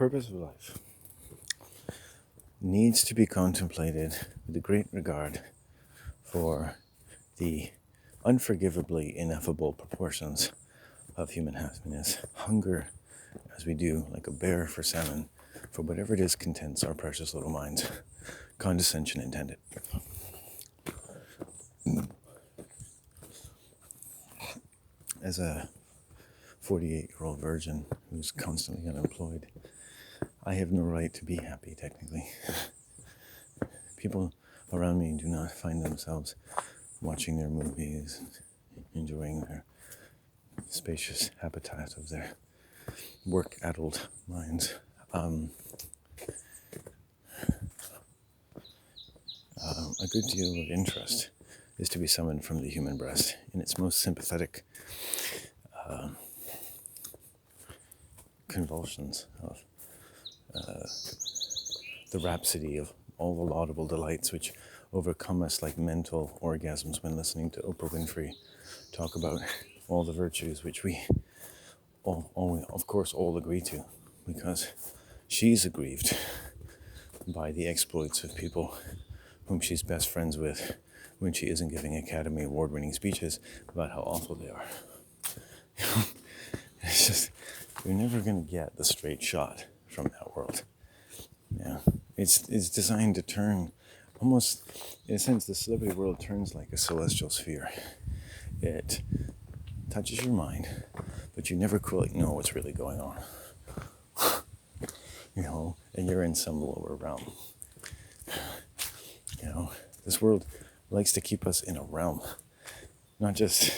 purpose of life needs to be contemplated with a great regard for the unforgivably ineffable proportions of human happiness. Hunger, as we do, like a bear for salmon, for whatever it is contents our precious little minds. Condescension intended. As a 48-year-old virgin who's constantly unemployed, I have no right to be happy, technically. People around me do not find themselves watching their movies, enjoying their spacious habitat of their work-addled minds. A good deal of interest is to be summoned from the human breast in its most sympathetic convulsions of the rhapsody of all the laudable delights which overcome us like mental orgasms when listening to Oprah Winfrey talk about all the virtues which we all of course all agree to, because she's aggrieved by the exploits of people whom she's best friends with when she isn't giving Academy Award-winning speeches about how awful they are. It's just, you're never going to get the straight shot from that world. Yeah, it's designed to turn, almost, in a sense, the celebrity world turns like a celestial sphere. It touches your mind, but you never quite know what's really going on. And you're in some lower realm. This world likes to keep us in a realm, not just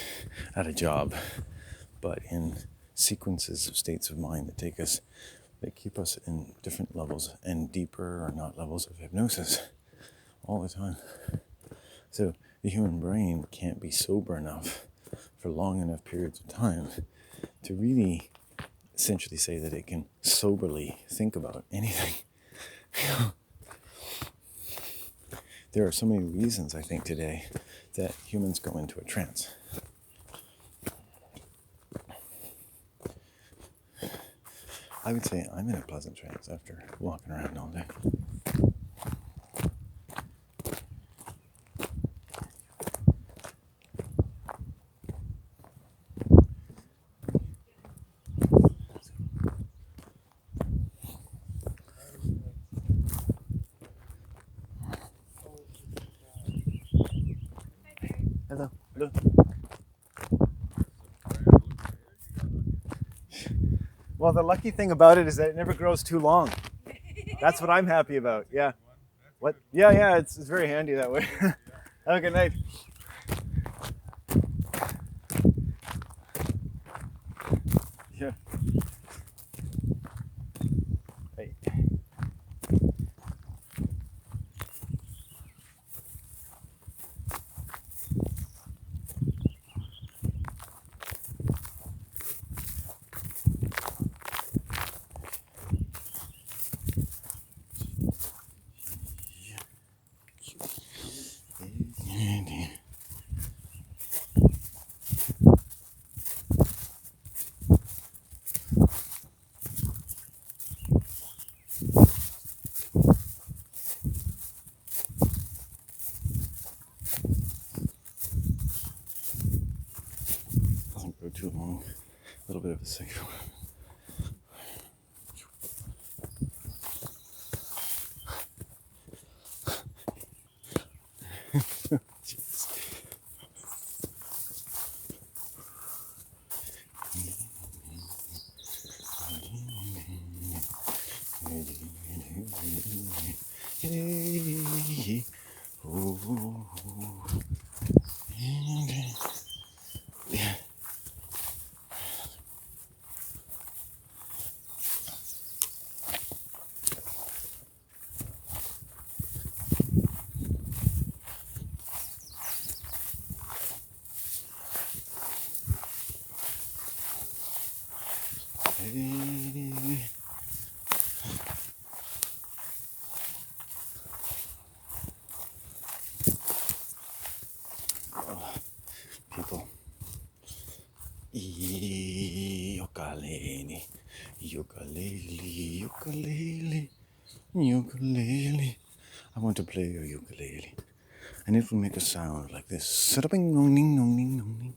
at a job, but in sequences of states of mind that keep us in different levels and deeper or not levels of hypnosis all the time. So the human brain can't be sober enough for long enough periods of time to really essentially say that it can soberly think about anything. There are so many reasons, I think, today that humans go into a trance. I would say I'm in a pleasant trance after walking around all day. Hello. Hello. Well, the lucky thing about it is that it never grows too long. That's what I'm happy about. Yeah. What? Yeah. It's very handy that way. Have a good night. Yeah. Hey. Doesn't go too long. A little bit of a signal. People. Ukulele. ukulele, ukulele. I want to play your ukulele. And it will make a sound like this. Sa-da-bing, dong, ding, dong, ding, dong, ding.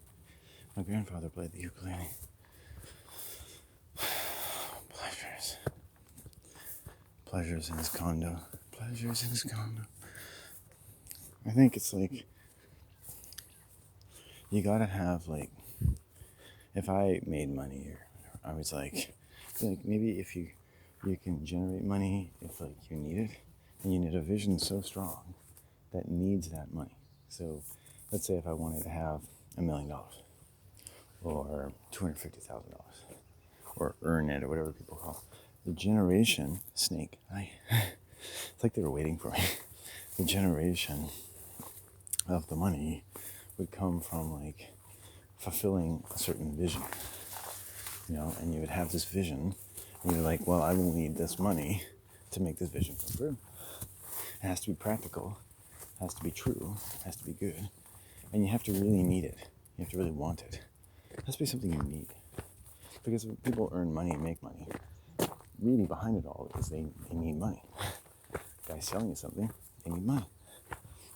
My grandfather played the ukulele. Pleasures. Pleasures in his condo. Pleasures in his condo. I think it's like, you gotta have like, if I made money, or I was like maybe if you can generate money if like you need it, and you need a vision so strong that needs that money. So let's say if I wanted to have $1 million or $250,000 or earn it or whatever people call it, the generation snake. It's like they were waiting for me. The generation of the money would come from like fulfilling a certain vision, and you would have this vision, and you're like, well, I will need this money to make this vision come true. It has to be practical, it has to be true, it has to be good, and you have to really need it. You have to really want it. It has to be something you need. Because when people earn money and make money, really behind it all is they need money. The guy selling you something, they need money.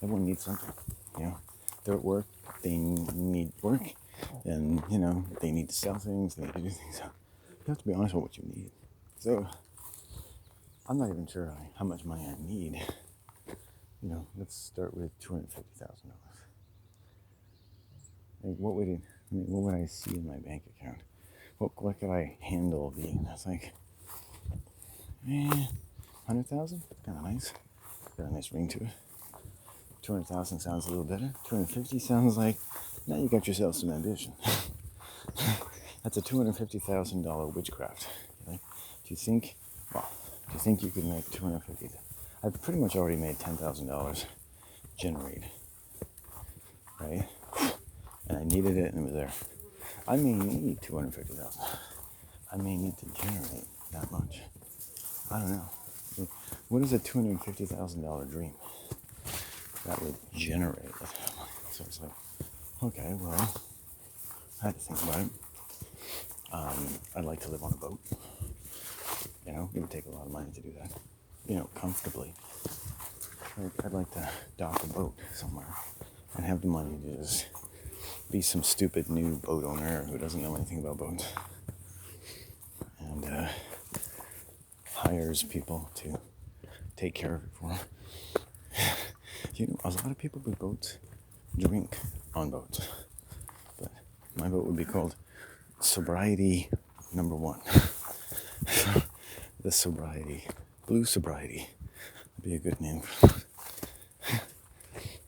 Everyone needs something, They're at work, they need work, and, they need to sell things, they need to do things. So you have to be honest with what you need. So I'm not even sure how much money I need. Let's start with $250,000. Like, what would I see in my bank account? What could I handle being? That's like, 100,000? Kind of nice. Got a nice ring to it. 200,000 sounds a little better. 250 sounds like, now you got yourself some ambition. That's a $250,000 witchcraft. Do you think you could make 250? I've pretty much already made $10,000 generate, right? And I needed it, and it was there. I may need 250,000. I may need to generate that much. I don't know. What is a $250,000 dream that would generate that money? So it's like, okay, well, I had to think about it. I'd like to live on a boat. It would take a lot of money to do that. Comfortably. I'd like to dock a boat somewhere and have the money to just be some stupid new boat owner who doesn't know anything about boats and hires people to take care of it for him. A lot of people with boats drink on boats, but my boat would be called Sobriety Number 1. The Sobriety, Blue Sobriety, would be a good name.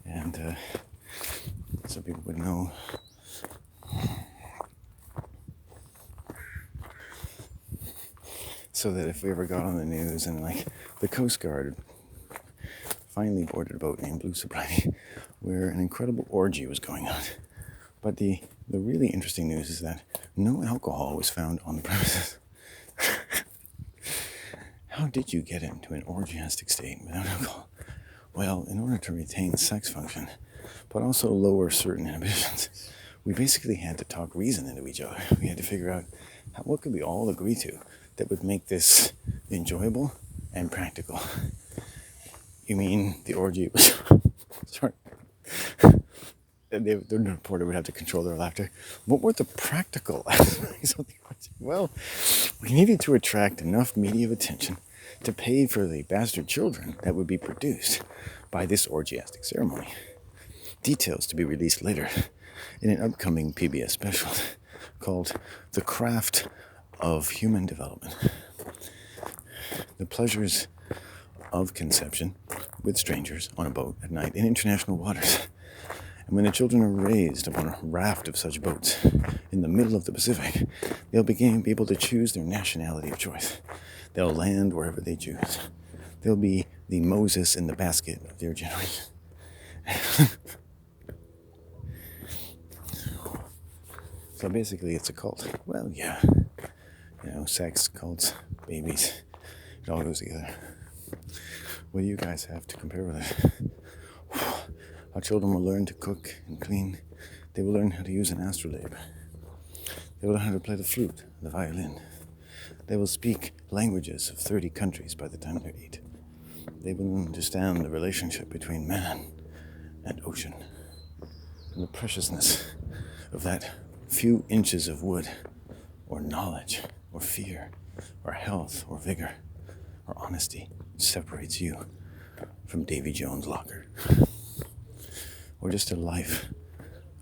And so people would know. So that if we ever got on the news and like the Coast Guard finally boarded a boat named Blue Sobriety, where an incredible orgy was going on. But the really interesting news is that no alcohol was found on the premises. How did you get into an orgiastic state without alcohol? Well, in order to retain sex function, but also lower certain inhibitions, we basically had to talk reason into each other. We had to figure out what could we all agree to that would make this enjoyable and practical. You mean the orgy was... Sorry. The reporter would have to control their laughter. What were the practical aspects of the orgy? Well, we needed to attract enough media attention to pay for the bastard children that would be produced by this orgiastic ceremony. Details to be released later in an upcoming PBS special called The Craft of Human Development. The pleasures of conception with strangers on a boat at night in international waters. And when the children are raised upon a raft of such boats in the middle of the Pacific, they'll be able to choose their nationality of choice. They'll land wherever they choose. They'll be the Moses in the basket of their generation. So basically it's a cult. Well, yeah. Sex, cults, babies, it all goes together. What do you guys have to compare with it? Our children will learn to cook and clean. They will learn how to use an astrolabe. They will learn how to play the flute, the violin. They will speak languages of 30 countries by the time they're 8. They will understand the relationship between man and ocean, and the preciousness of that few inches of wood, or knowledge, or fear, or health, or vigor, or honesty, which separates you from Davy Jones' locker, or just a life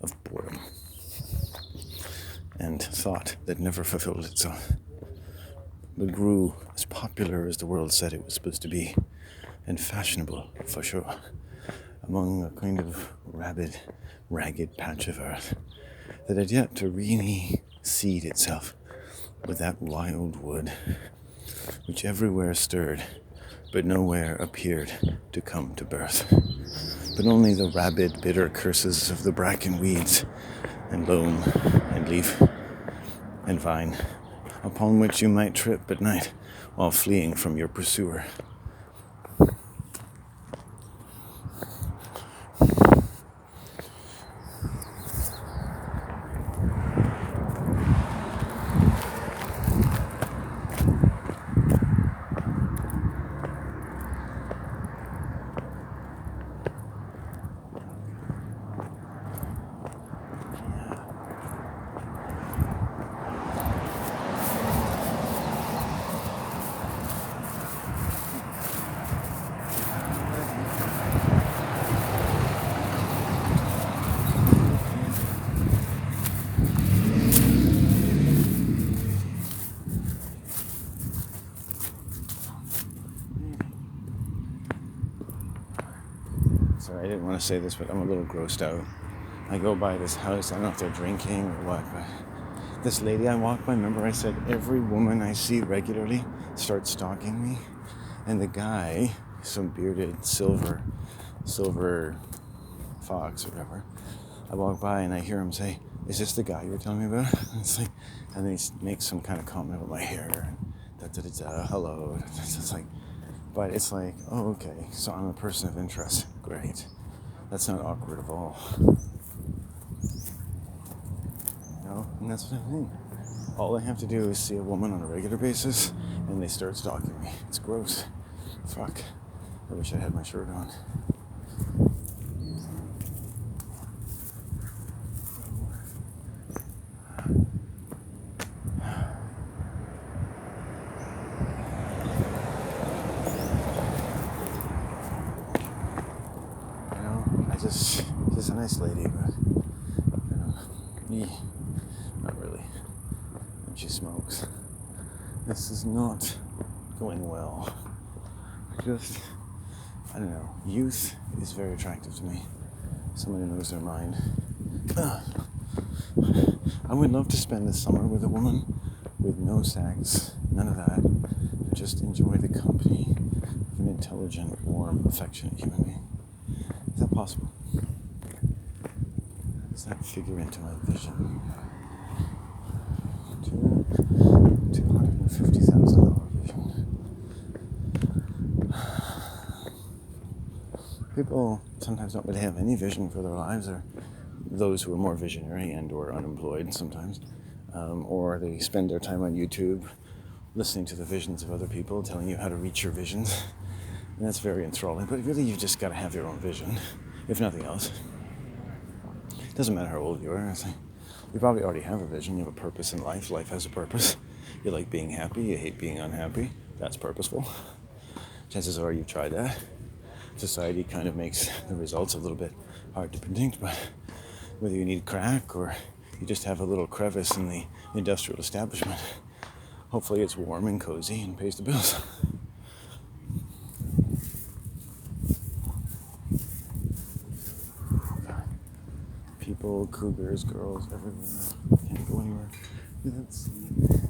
of boredom and thought that never fulfilled itself, but grew as popular as the world said it was supposed to be, and fashionable for sure, among a kind of ragged patch of earth that had yet to really seed itself with that wild wood, which everywhere stirred, but nowhere appeared to come to birth, but only the rabid, bitter curses of the bracken weeds and loam and leaf and vine, upon which you might trip at night while fleeing from your pursuer. Sorry, I didn't want to say this, but I'm a little grossed out. I go by this house, I don't know if they're drinking or what, but this lady I walk by, remember I said every woman I see regularly starts stalking me? And the guy, some bearded silver fox or whatever, I walk by and I hear him say, "Is this the guy you were telling me about?" And it's like, and then he makes some kind of comment about my hair, and hello. It's like, but it's like, oh, okay, so I'm a person of interest. Great. That's not awkward at all. And that's what I mean. All I have to do is see a woman on a regular basis, and they start stalking me. It's gross. Fuck. I wish I had my shirt on. She's a nice lady, but, not really. And she smokes. This is not going well. I don't know. Youth is very attractive to me. Someone who knows their mind. I would love to spend the summer with a woman with no sex, none of that, and just enjoy the company of an intelligent, warm, affectionate human being. Is that possible? Does that figure into my vision? $250,000 vision. People sometimes don't really have any vision for their lives, or those who are more visionary and or unemployed sometimes, or they spend their time on YouTube listening to the visions of other people telling you how to reach your visions, and that's very enthralling. But really, you've just got to have your own vision, if nothing else. It doesn't matter how old you are. You probably already have a vision. You have a purpose in life. Life has a purpose. You like being happy. You hate being unhappy. That's purposeful. Chances are you've tried that. Society kind of makes the results a little bit hard to predict, but whether you need crack or you just have a little crevice in the industrial establishment, hopefully it's warm and cozy and pays the bills. People, cougars, girls, everywhere. Can't go anywhere without seeing them.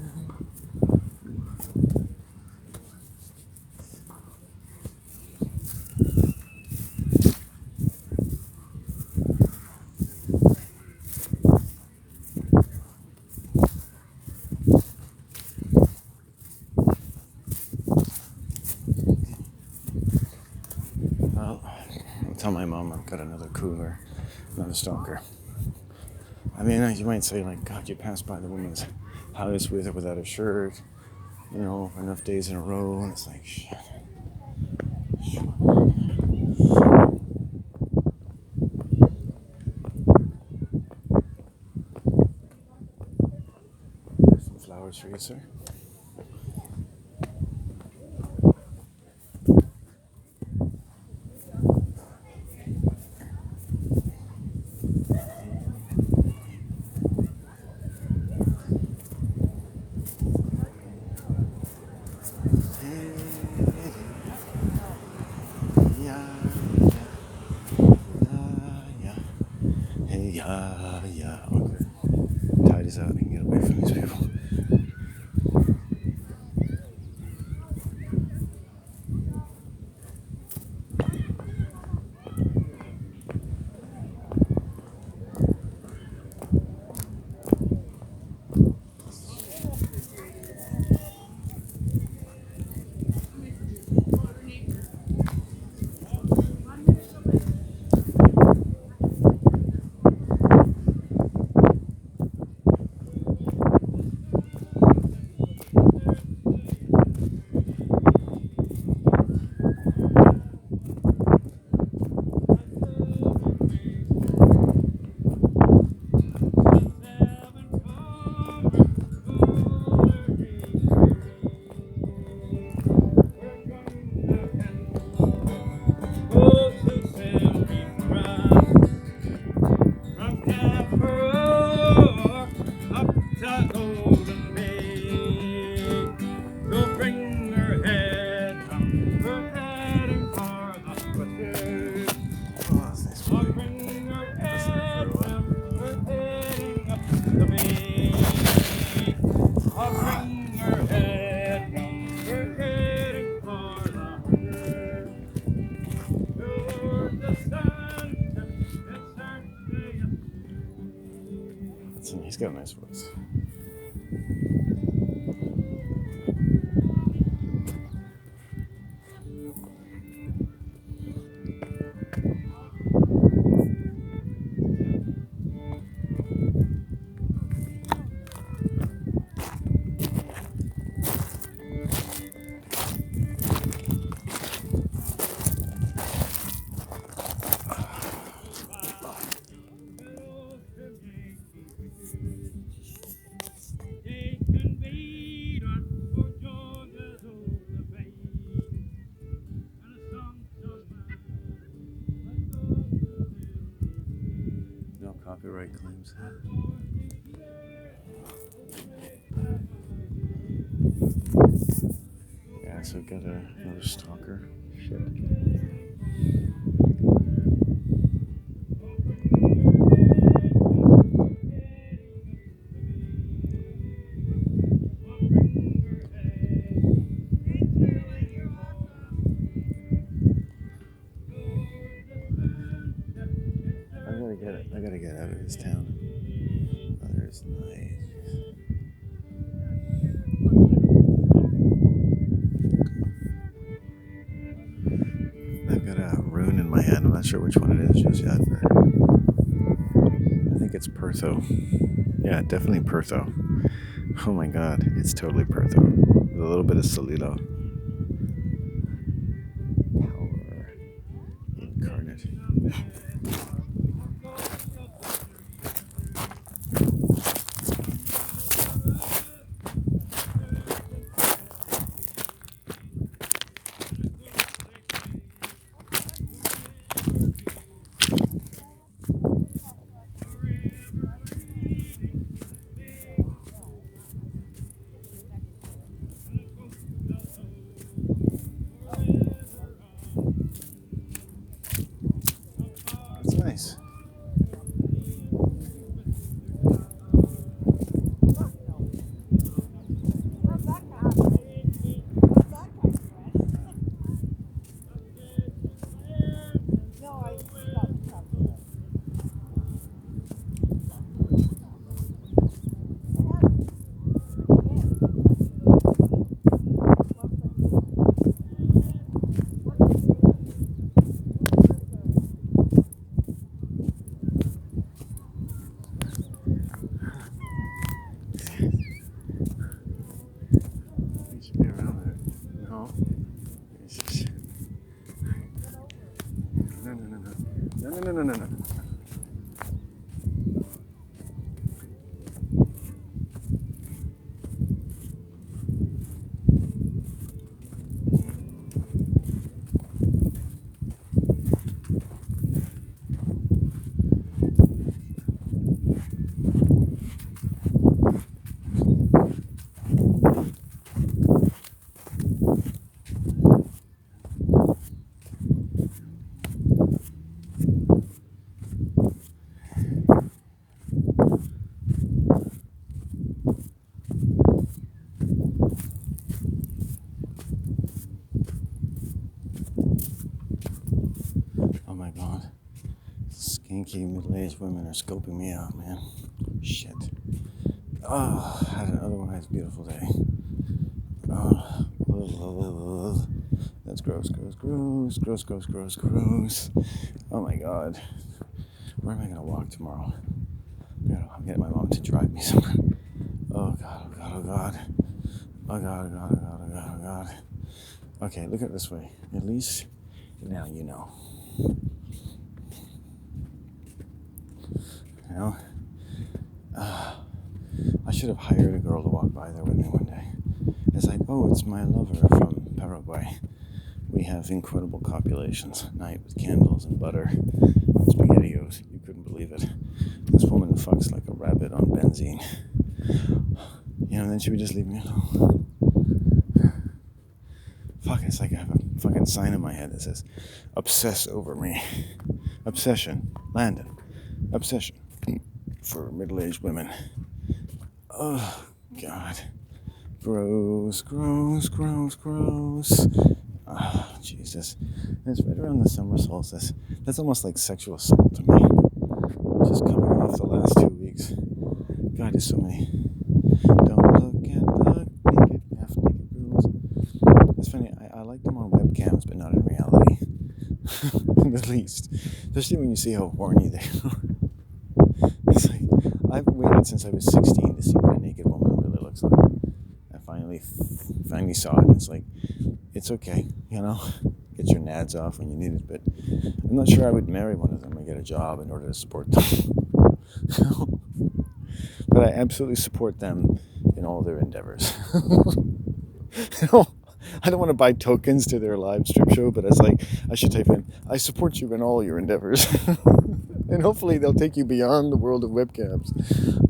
Well, I'll tell my mom I've got another cougar, not a stalker. I mean, you might say, like, God, you passed by the woman's house with or without a shirt. enough days in a row, and it's like, shit. There's some flowers for you, sir. Yeah. Okay. Tide is out. I can get away from these people. He's got a nice voice. No copyright claims. Yeah, so got another stalker. Shit. I gotta get out of this town. Weather is nice. I've got a rune in my hand. I'm not sure which one it is just yet. I think it's Pertho. Yeah, definitely Pertho. Oh my god, it's totally Pertho. With a little bit of Solilo. Power incarnate. No. Oh my god. Skanky middle-aged women are scoping me out, man. Shit. Oh, I had an otherwise beautiful day. Oh, that's gross. Oh my god. Where am I gonna walk tomorrow? I'm getting my mom to drive me somewhere. Oh god. Oh god. Okay, look at it this way. At least now you know. You know? I should have hired a girl to walk by there with me one day. It's like, oh, it's my lover from Paraguay. We have incredible copulations at night with candles and butter and SpaghettiOs. You couldn't believe it. This woman fucks like a rabbit on benzene. You know, and then she would just leave me alone. Fuck, it's like I have a fucking sign in my head that says, obsess over me. Obsession. Landon. Obsession. For middle-aged women. Oh, God. Gross. Oh, Jesus. And it's right around the summer solstice. That's almost like sexual assault to me. Just coming off the last 2 weeks. God, there's so many. Don't look at the half-naked girls. It's funny, I like them on webcams, but not in reality. At least. Especially when you see how horny they are. It's like, I've waited since I was 16 to see what a naked woman really looks like. I finally saw it, and it's like, it's okay, you know? Get your nads off when you need it, but I'm not sure I would marry one of them or get a job in order to support them. But I absolutely support them in all their endeavors. You know, I don't want to buy tokens to their live strip show, but it's like, I should type in, I support you in all your endeavors. And hopefully they'll take you beyond the world of webcams.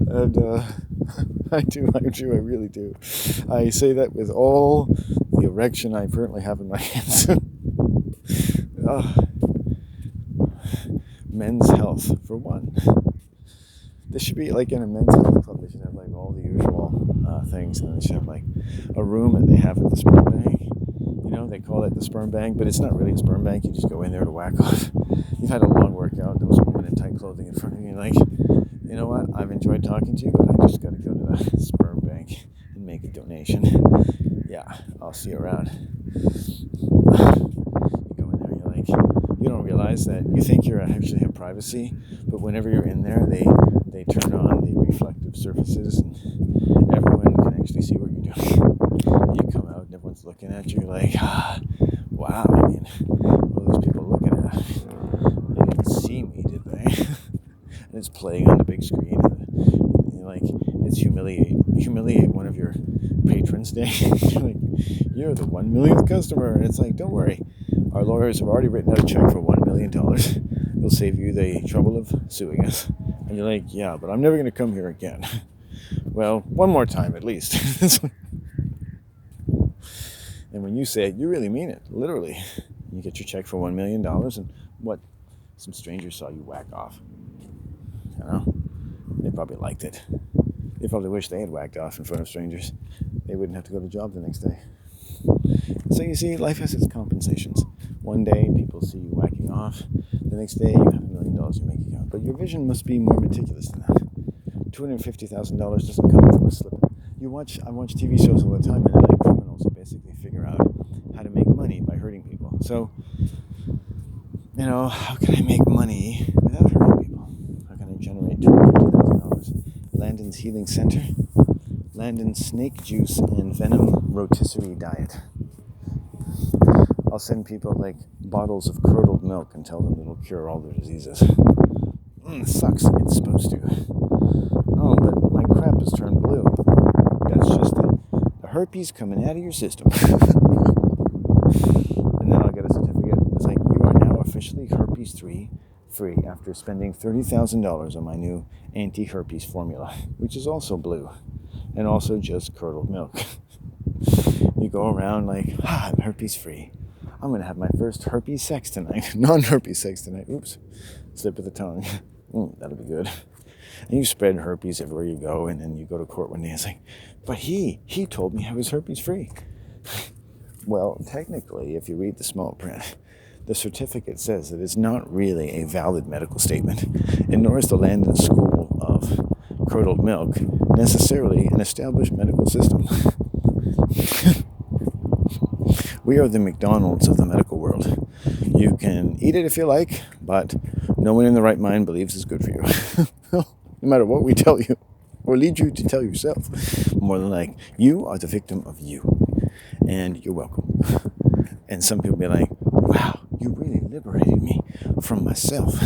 And I really do. I say that with all the erection I currently have in my hands. Men's health, for one. This should be like in a men's health club. They should have like all the usual things, and they should have like a room that they have at the sperm bank. You know, they call it the sperm bank, but it's not really a sperm bank. You just go in there to whack off. You've had a long workout. There was a woman in tight clothing in front of you. Like, you know what? I've enjoyed talking to you, but I just got to go to the sperm bank and make a donation. Yeah, I'll see you around. You go in there, you're like, you don't realize that you think you actually have privacy, but whenever you're in there, they turn on the reflective surfaces, and everyone can actually see what you're doing. You come out, and everyone's looking at you like, wow. I mean, what are these people looking at? They didn't see me, did they? And it's playing on the big screen, and you're like, it's humiliate one of your patrons day. You're like, you're the 1 millionth customer, and it's like, don't worry, our lawyers have already written out a check for $1 million. It'll save you the trouble of suing us. And you're like, yeah, but I'm never going to come here again. Well, one more time at least. And when you say it, you really mean it, literally. You get your check for $1 million, and what? Some stranger saw you whack off. You know? They probably liked it. They probably wish they had whacked off in front of strangers. They wouldn't have to go to job the next day. So you see, life has its compensations. One day, people see you whacking off. The next day, you have $1 million in your bank account. But your vision must be more meticulous than that. $250,000 doesn't come from a slip. I watch TV shows all the time, and they're like criminals who basically figure out how to make money by hurting people. So, you know, how can I make money without hurting people? How can I generate $250,000? Landon's Healing Center, Landon's Snake Juice and Venom Rotisserie Diet. I'll send people like bottles of curdled milk and tell them it'll cure all their diseases. It sucks. It's supposed to. Oh, but my crap has turned blue. That's just the herpes coming out of your system. And then I'll get a certificate. It's like, you are now officially herpes-free after spending $30,000 on my new anti-herpes formula, which is also blue and also just curdled milk. You go around like, I'm herpes-free. I'm going to have my first herpes sex tonight. Non-herpes sex tonight. Oops. Slip of the tongue. That'll be good. And you spread herpes everywhere you go, and then you go to court one day and it's like, but he told me I was herpes-free. Well, technically, if you read the small print, the certificate says that it's not really a valid medical statement, and nor is the London School of Curdled Milk necessarily an established medical system. We are the McDonald's of the medical world. You can eat it if you like, but no one in the right mind believes it's good for you. No matter what we tell you, or lead you to tell yourself. More than like, you are the victim of you, and you're welcome. And some people be like, wow, you really liberated me from myself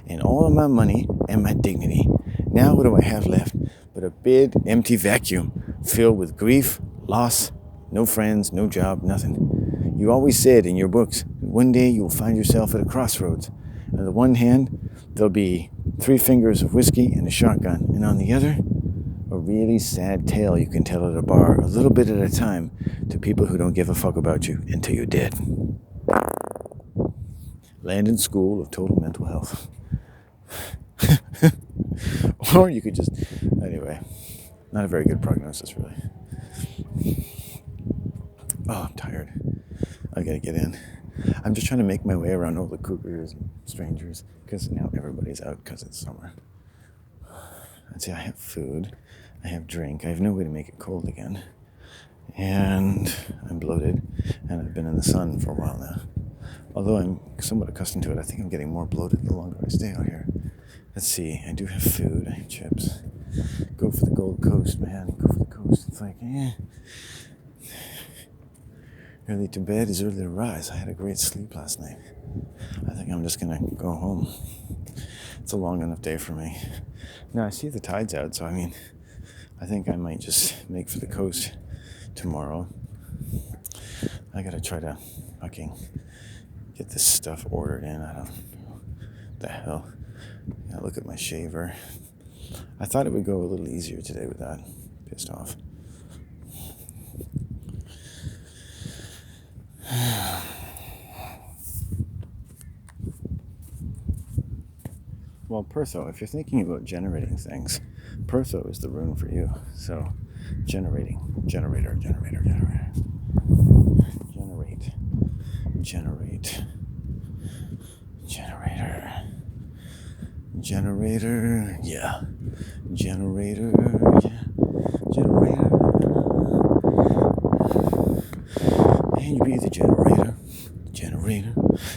and all of my money and my dignity. Now what do I have left but a big empty vacuum filled with grief, loss, no friends, no job, nothing. You always said in your books, one day you will find yourself at a crossroads. On the one hand, there'll be 3 fingers of whiskey and a shotgun, and on the other, a really sad tale you can tell at a bar, a little bit at a time, to people who don't give a fuck about you until you're dead. London School of Total Mental Health. Or you could just, anyway, not a very good prognosis, really. Oh, I'm tired. I gotta get in. I'm just trying to make my way around all the cougars and strangers, because now everybody's out because it's summer. I'd say I have food, I have drink, I have no way to make it cold again, and I'm bloated, and I've been in the sun for a while now. Although I'm somewhat accustomed to it, I think I'm getting more bloated the longer I stay out here. Let's see, I do have food, I have chips. Go for the Gold Coast, man, go for the coast. It's like, early to bed is early to rise. I had a great sleep last night. I think I'm just gonna go home. It's a long enough day for me. Now, I see the tide's out, so I think I might just make for the coast tomorrow. I gotta try to fucking get this stuff ordered in. I don't know what the hell. Yeah, look at my shaver. I thought it would go a little easier today with that. Pissed off. Well, Pertho, if you're thinking about generating things, Pertho is the rune for you. So, generator. Generate. Generator, yeah. Generator. And you be the generator.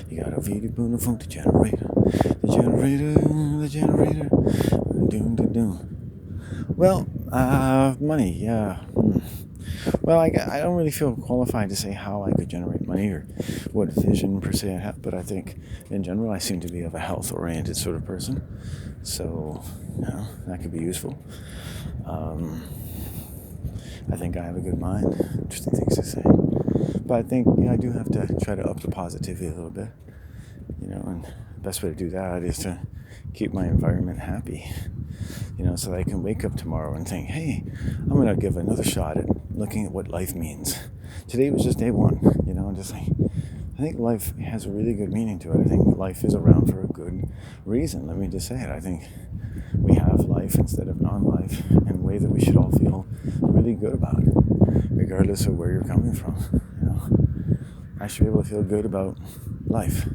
You got a VD boom from the generator. The generator. Doom. Well, money, yeah. Well, I don't really feel qualified to say how I could generate money or what vision per se I have, but I think in general I seem to be of a health-oriented sort of person, so that could be useful. I think I have a good mind, interesting things to say, but I think I do have to try to up the positivity a little bit, and the best way to do that is to keep my environment happy. So that I can wake up tomorrow and think, hey, I'm going to give another shot at looking at what life means. Today was just day one, just like, I think life has a really good meaning to it. I think life is around for a good reason. Let me just say it. I think we have life instead of non-life in a way that we should all feel really good about, regardless of where you're coming from. I should be able to feel good about life.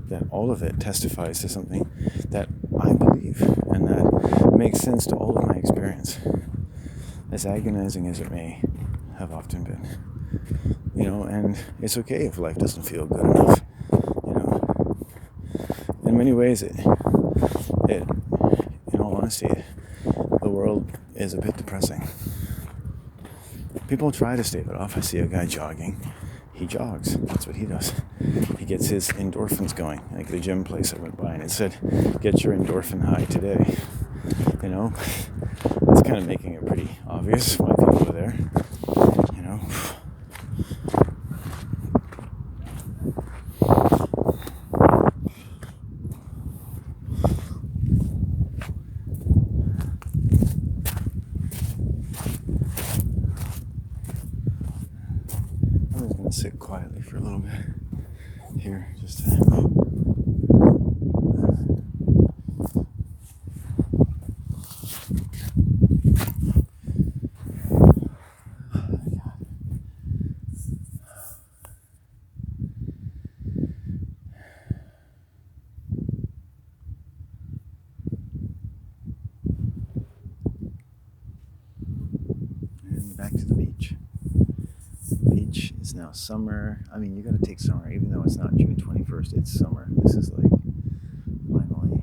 That all of it testifies to something that I believe and that makes sense to all of my experience, as agonizing as it may have often been. And it's okay if life doesn't feel good enough. In many ways, it in all honesty, the world is a bit depressing. People try to stave it off. I see a guy jogging. he jogs. That's what he does. He gets his endorphins going. Like the gym place I went by and it said, get your endorphin high today. You know, it's kind of making it pretty obvious why people are there. You know. I'm just gonna sit quietly for a little bit here, just to... And back to the beach. Beach is now summer. I mean, you gotta take summer, even though it's not June 21st, it's summer. This is like, finally.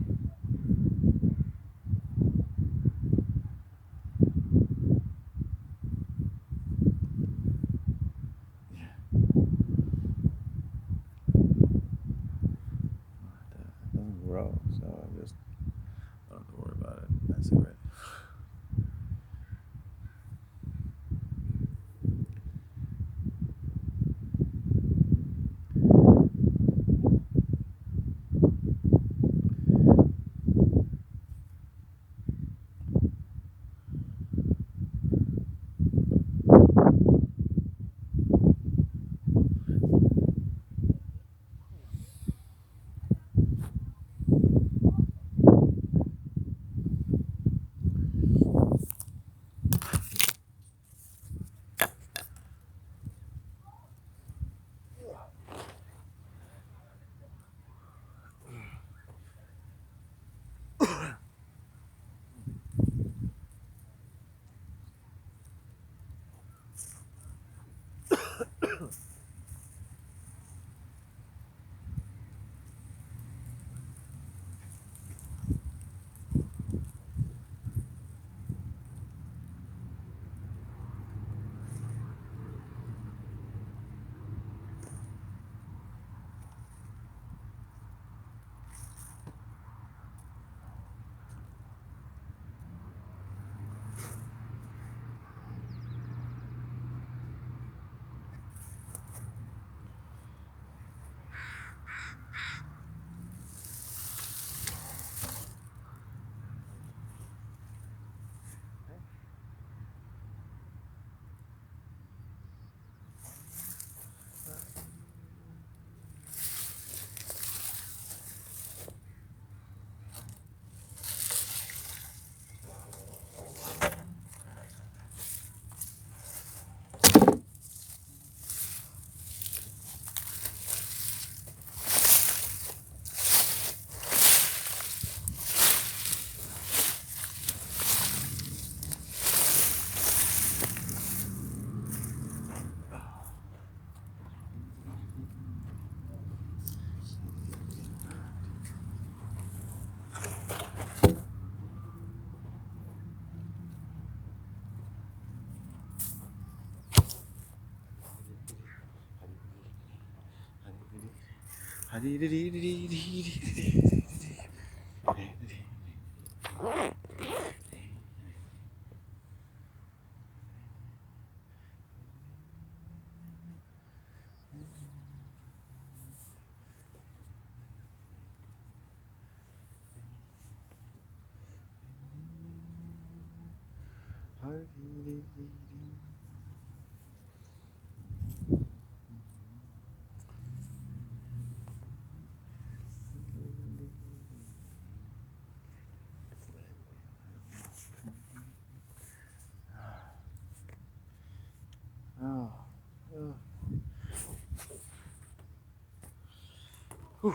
Yeah. It doesn't grow, so I just don't have to worry about it. That's it, right? Oh, oh. Whew.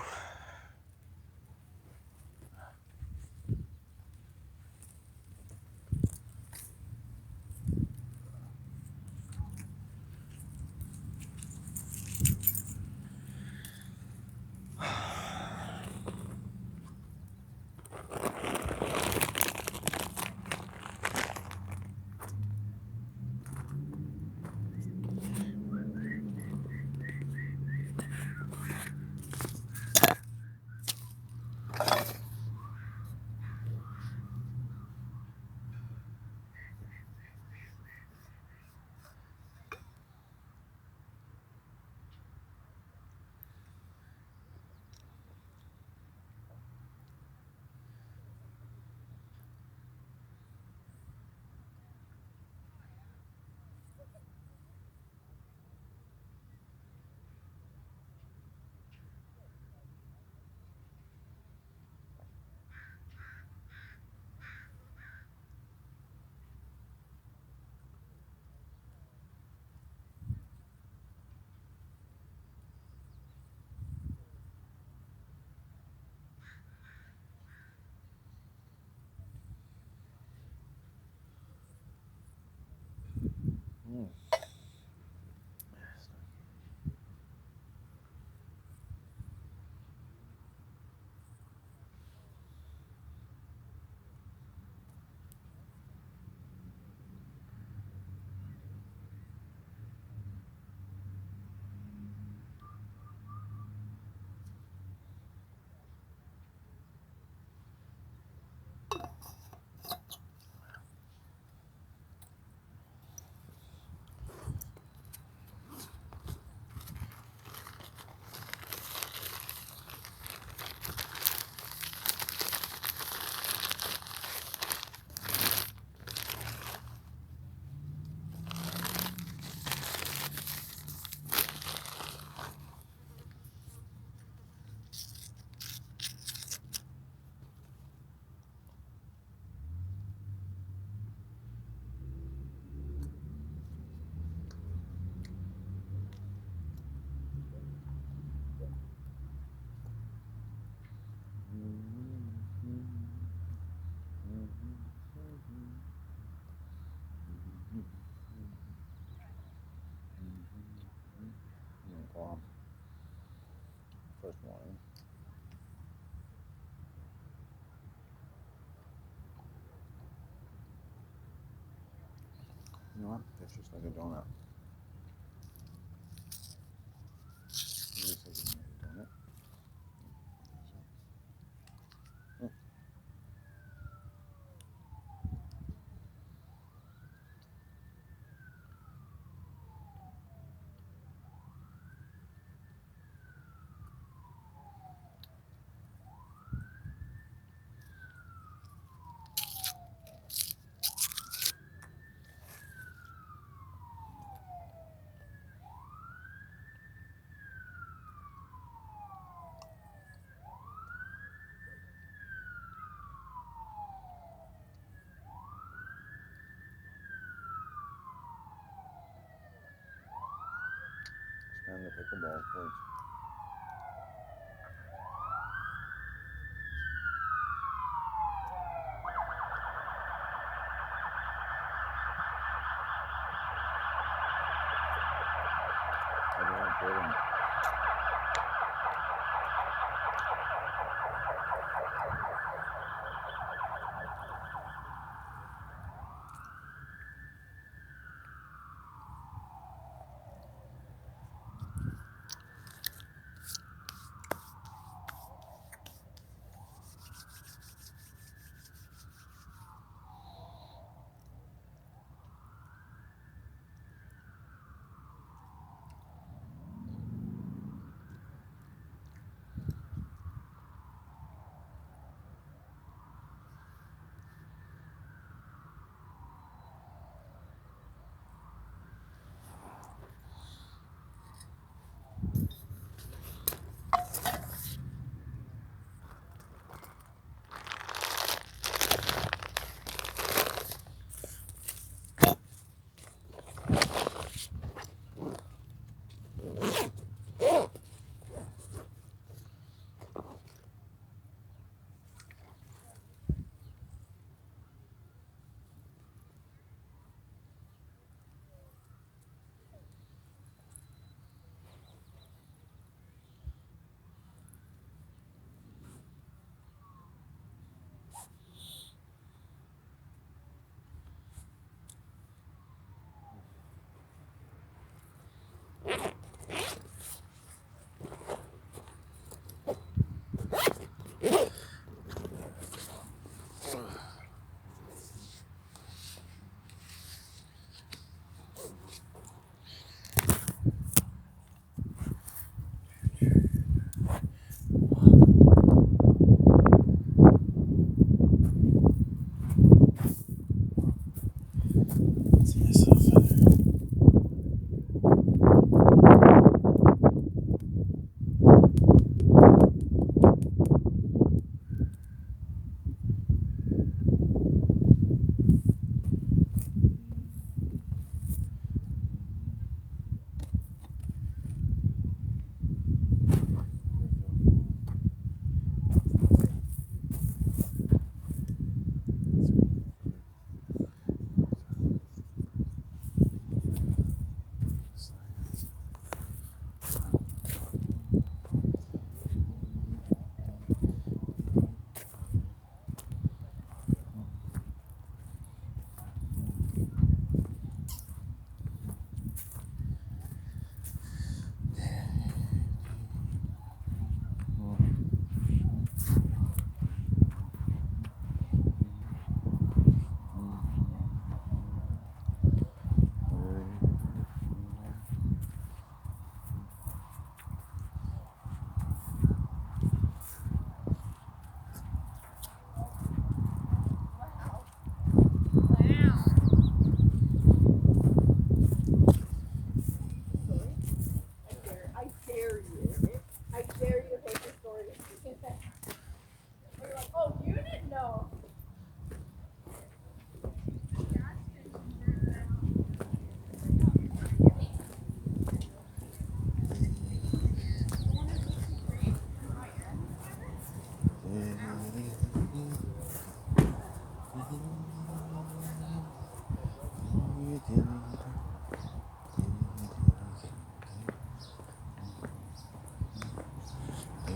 first morning. You know what? That's just like a donut. Just like a donut. Expand the pickleball court.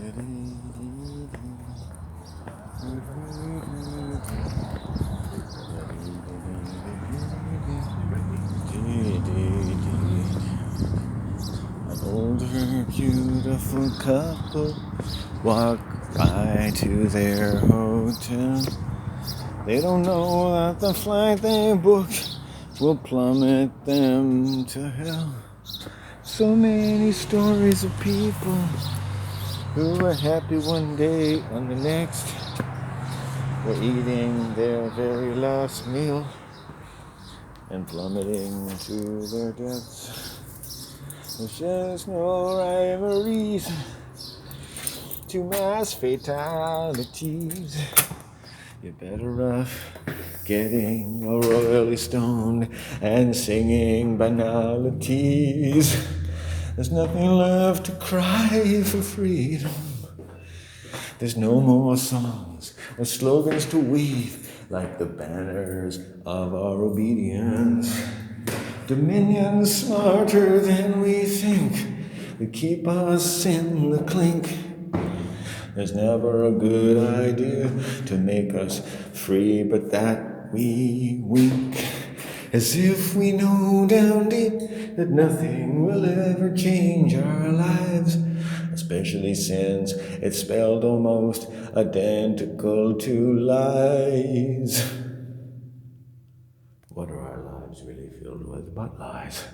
An older, beautiful couple walk by to their hotel. They don't know that the flight they booked will plummet them to hell. So many stories of people who were happy one day and the next were eating their very last meal and plummeting to their deaths. There's just no rhyme or reason to mass fatalities. You're better off getting royally stoned and singing banalities. There's nothing left to cry for freedom. There's no more songs or slogans to weave like the banners of our obedience. Dominions smarter than we think that keep us in the clink. There's never a good idea to make us free, but that we wink. As if we know down deep that nothing will ever change our lives, especially since it's spelled almost identical to lies. What are our lives really filled with but lies?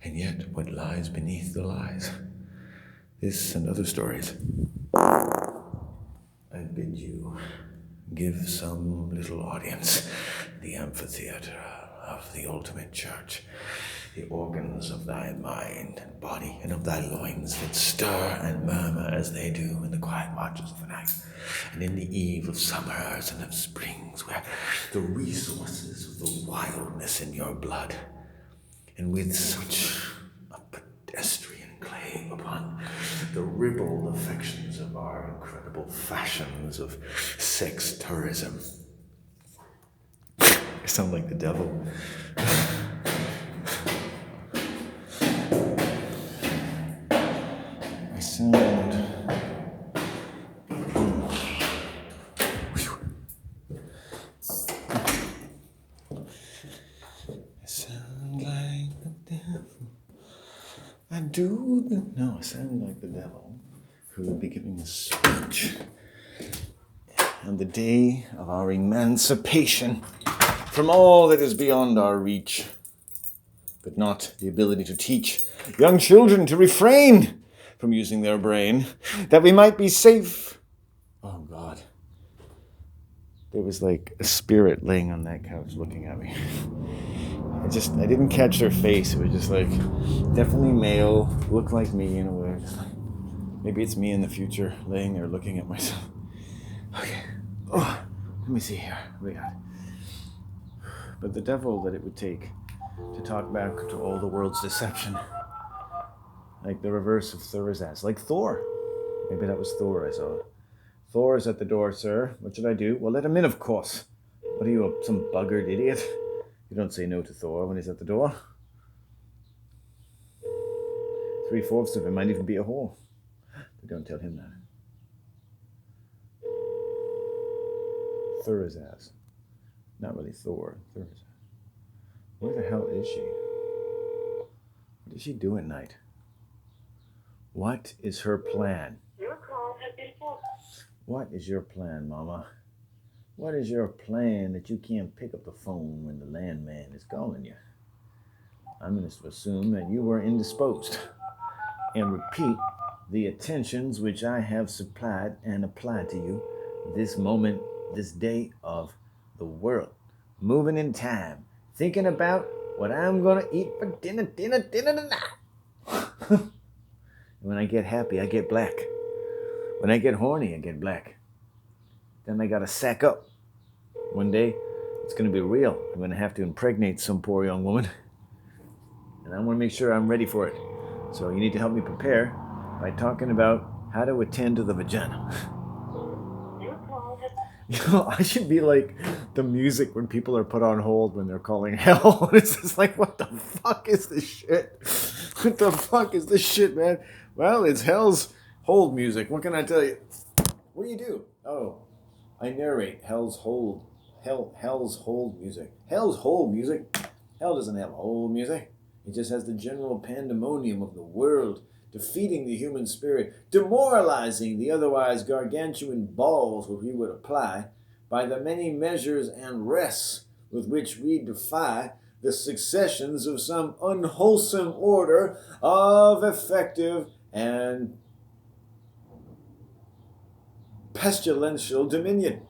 And yet, what lies beneath the lies? This and other stories I bid you give some little audience the amphitheater of the ultimate church, the organs of thy mind and body and of thy loins that stir and murmur as they do in the quiet watches of the night and in the eve of summers and of springs, where the resources of the wildness in your blood, and with such a pedestrian claim upon the ribald affections of our incredible fashions of sex tourism. I sound like the devil. I sound... I sound like the devil. I sound like the devil who will be giving a speech on the day of our emancipation from all that is beyond our reach, but not the ability to teach young children to refrain from using their brain, that we might be safe. Oh God. There was like a spirit laying on that couch looking at me. I didn't catch their face. It was just like, definitely male, looked like me in a way. Just like, maybe it's me in the future laying there looking at myself. Okay. Oh, let me see here. What we got? But the devil that it would take to talk back to all the world's deception. Like the reverse of Thursaz. Like Thor. Maybe that was Thor I saw. Thor is at the door, sir. What should I do? Well, let him in, of course. What are you, some buggered idiot? You don't say no to Thor when he's at the door. 3/4 of him might even be a whore. But don't tell him that. Thursaz. Not really Thor. Thursaz. Where the hell is she? What does she do at night? What is her plan? Your call has been forwarded. What is your plan, Mama? What is your plan that you can't pick up the phone when the landman is calling you? I'm going to assume that you were indisposed and repeat the attentions which I have supplied and applied to you this moment, this day of the world. Moving in time, thinking about what I'm going to eat for dinner tonight. When I get happy, I get black. When I get horny, I get black. Then I gotta sack up. One day, it's gonna be real. I'm gonna have to impregnate some poor young woman. And I wanna make sure I'm ready for it. So you need to help me prepare by talking about how to attend to the vagina. Your call has I should be like the music when people are put on hold when they're calling hell. It's just like, what the fuck is this shit? What the fuck is this shit, man? Well, it's hell's Hold music. What can I tell you? What do you do? Oh, I narrate Hell's Hold music. Hell's Hold music? Hell doesn't have hold music. It just has the general pandemonium of the world, defeating the human spirit, demoralizing the otherwise gargantuan balls which we would apply, by the many measures and rests with which we defy the successions of some unwholesome order of effective and pestilential dominion.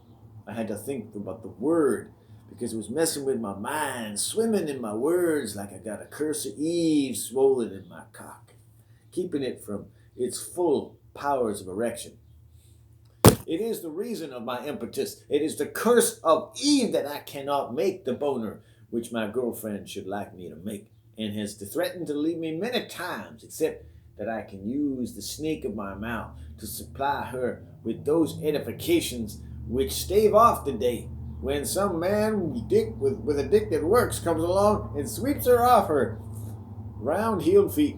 I had to think about the word because it was messing with my mind, swimming in my words like I got a curse of Eve swollen in my cock, keeping it from its full powers of erection. It is the reason of my impetus. It is the curse of Eve that I cannot make the boner which my girlfriend should like me to make, and has threatened to leave me many times, except that I can use the snake of my mouth to supply her with those edifications which stave off the day when some man with a dick that works comes along and sweeps her off her round-heeled feet.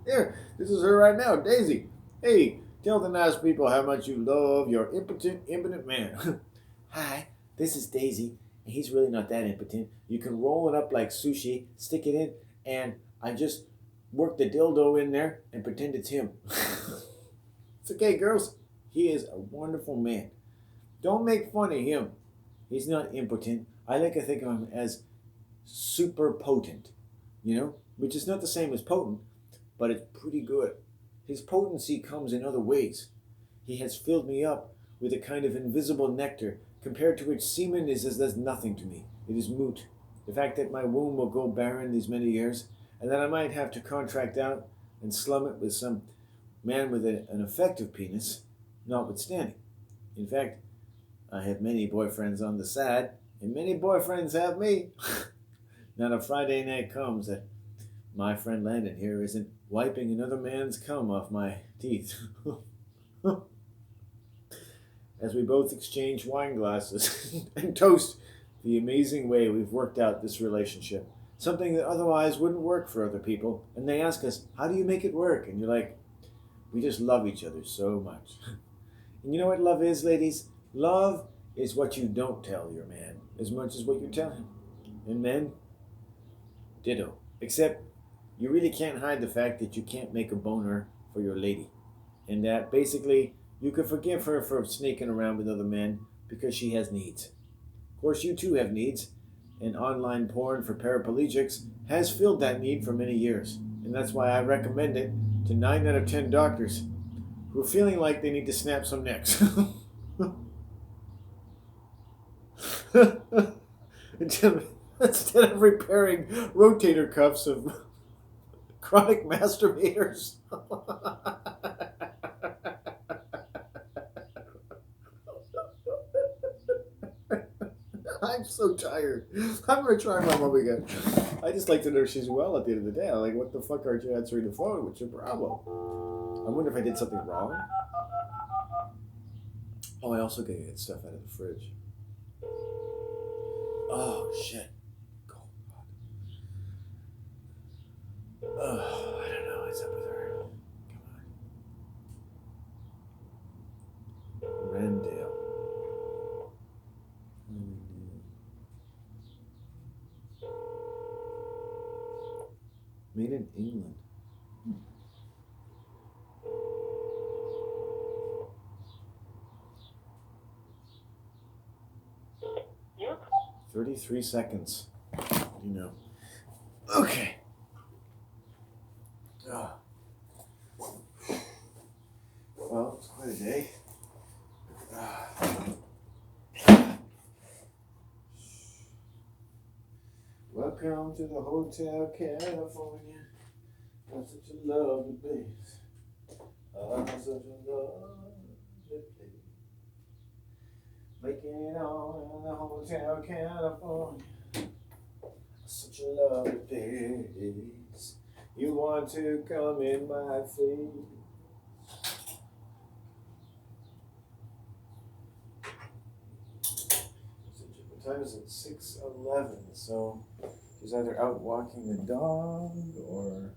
Here, this is her right now, Daisy. Hey, tell the nice people how much you love your impotent man. Hi, this is Daisy, and he's really not that impotent. You can roll it up like sushi, stick it in, and I just work the dildo in there and pretend it's him. It's okay, girls. He is a wonderful man. Don't make fun of him. He's not impotent. I like to think of him as super potent, which is not the same as potent, but it's pretty good. His potency comes in other ways. He has filled me up with a kind of invisible nectar, compared to which semen is as nothing to me. It is moot. The fact that my womb will go barren these many years, and that I might have to contract out and slum it with some man with an effective penis, notwithstanding. In fact, I have many boyfriends on the side, and many boyfriends have me. Not a Friday night comes that my friend Landon here isn't wiping another man's cum off my teeth. As we both exchange wine glasses and toast the amazing way we've worked out this relationship. Something that otherwise wouldn't work for other people. And they ask us, how do you make it work? And you're like, we just love each other so much. And you know what love is, ladies? Love is what you don't tell your man as much as what you tell him. And men, ditto. Except you really can't hide the fact that you can't make a boner for your lady. And that basically you can forgive her for sneaking around with other men because she has needs. Of course, you too have needs, and online porn for paraplegics has filled that need for many years. And that's why I recommend it to 9 out of 10 doctors who are feeling like they need to snap some necks. Instead of repairing rotator cuffs of chronic masturbators. I'm so tired. I'm going to try my mom again. I just like to know she's well at the end of the day. I'm like, what the fuck aren't you answering the phone? What's your problem? I wonder if I did something wrong. Oh, I also gotta get stuff out of the fridge. Oh, shit. Cold. Oh, I don't know what's up with her. Come on. Rendale. Made in England. 33 seconds. Okay. Well, it's quite a day. Welcome to the Hotel California. I'm such a lovely place. I'm such a lovely place. Making it on in the Hotel California. Such a lovely place. You want to come in my face? What time is it? 6:11. So she's either out walking the dog or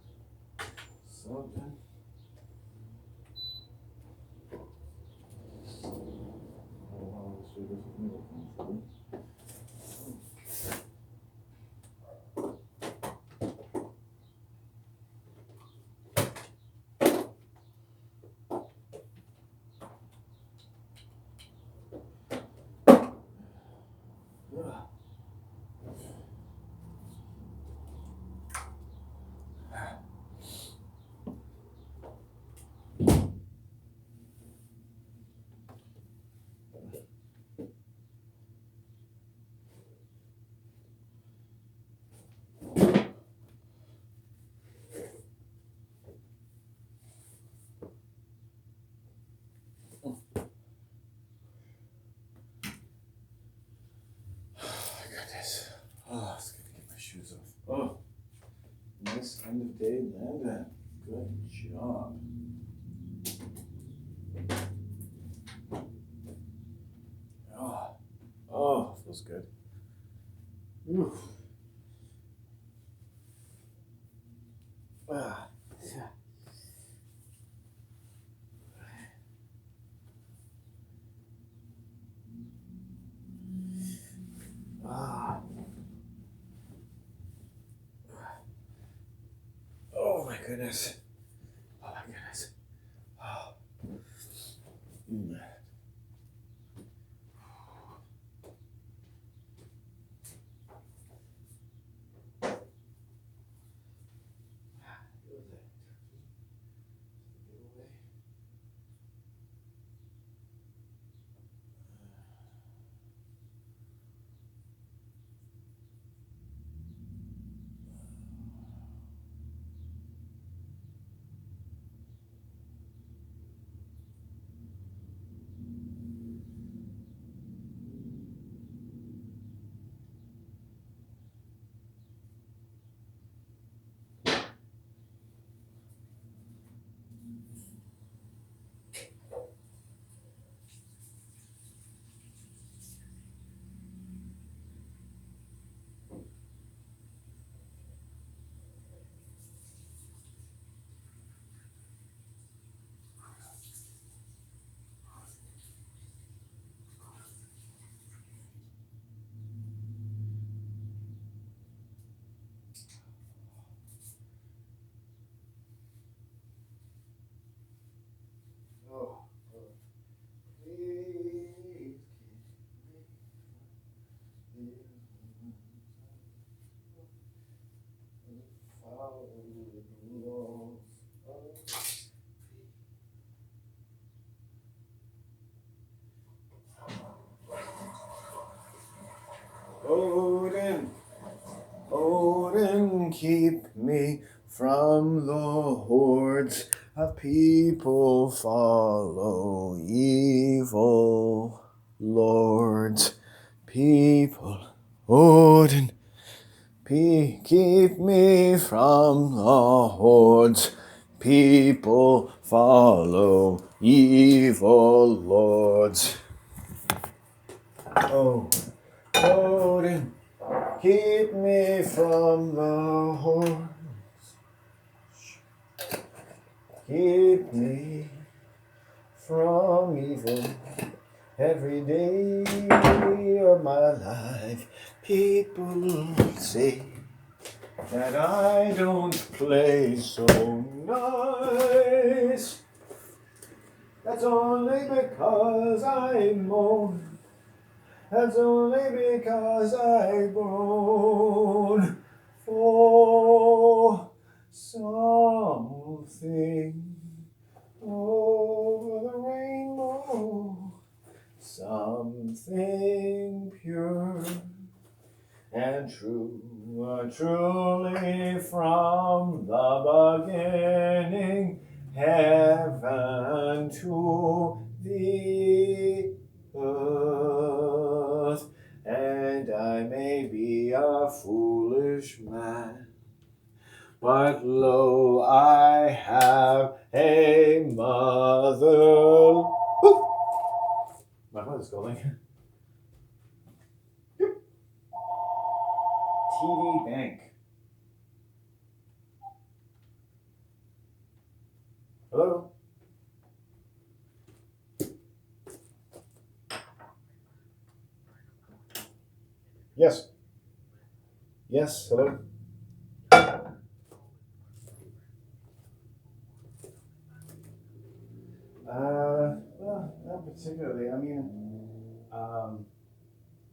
something. Oh, it's good to get my shoes off. Oh, nice end of day, Landon. Good job. Oh, feels good. Ooh. Ah, yeah. Ah. Oh my goodness. Oh my goodness. Oh. Mm. Oh, please keep me follow the laws of Odin. Odin, keep me from the hordes of people follow evil lords. People, Odin, keep me from the hordes. People follow evil lords. Oh, Odin, keep me from the hordes. Keep me from evil every day of my life. People say that I don't play so nice. That's only because I moan. That's only because I groan for something over the rainbow, something pure and true, truly from the beginning, heaven to the earth. And I may be a foolish man, but lo, I have a mother. Woo! My mother's calling. TD Bank. Hello? Yes. Yes. Hello. Well, not particularly. I mean, um,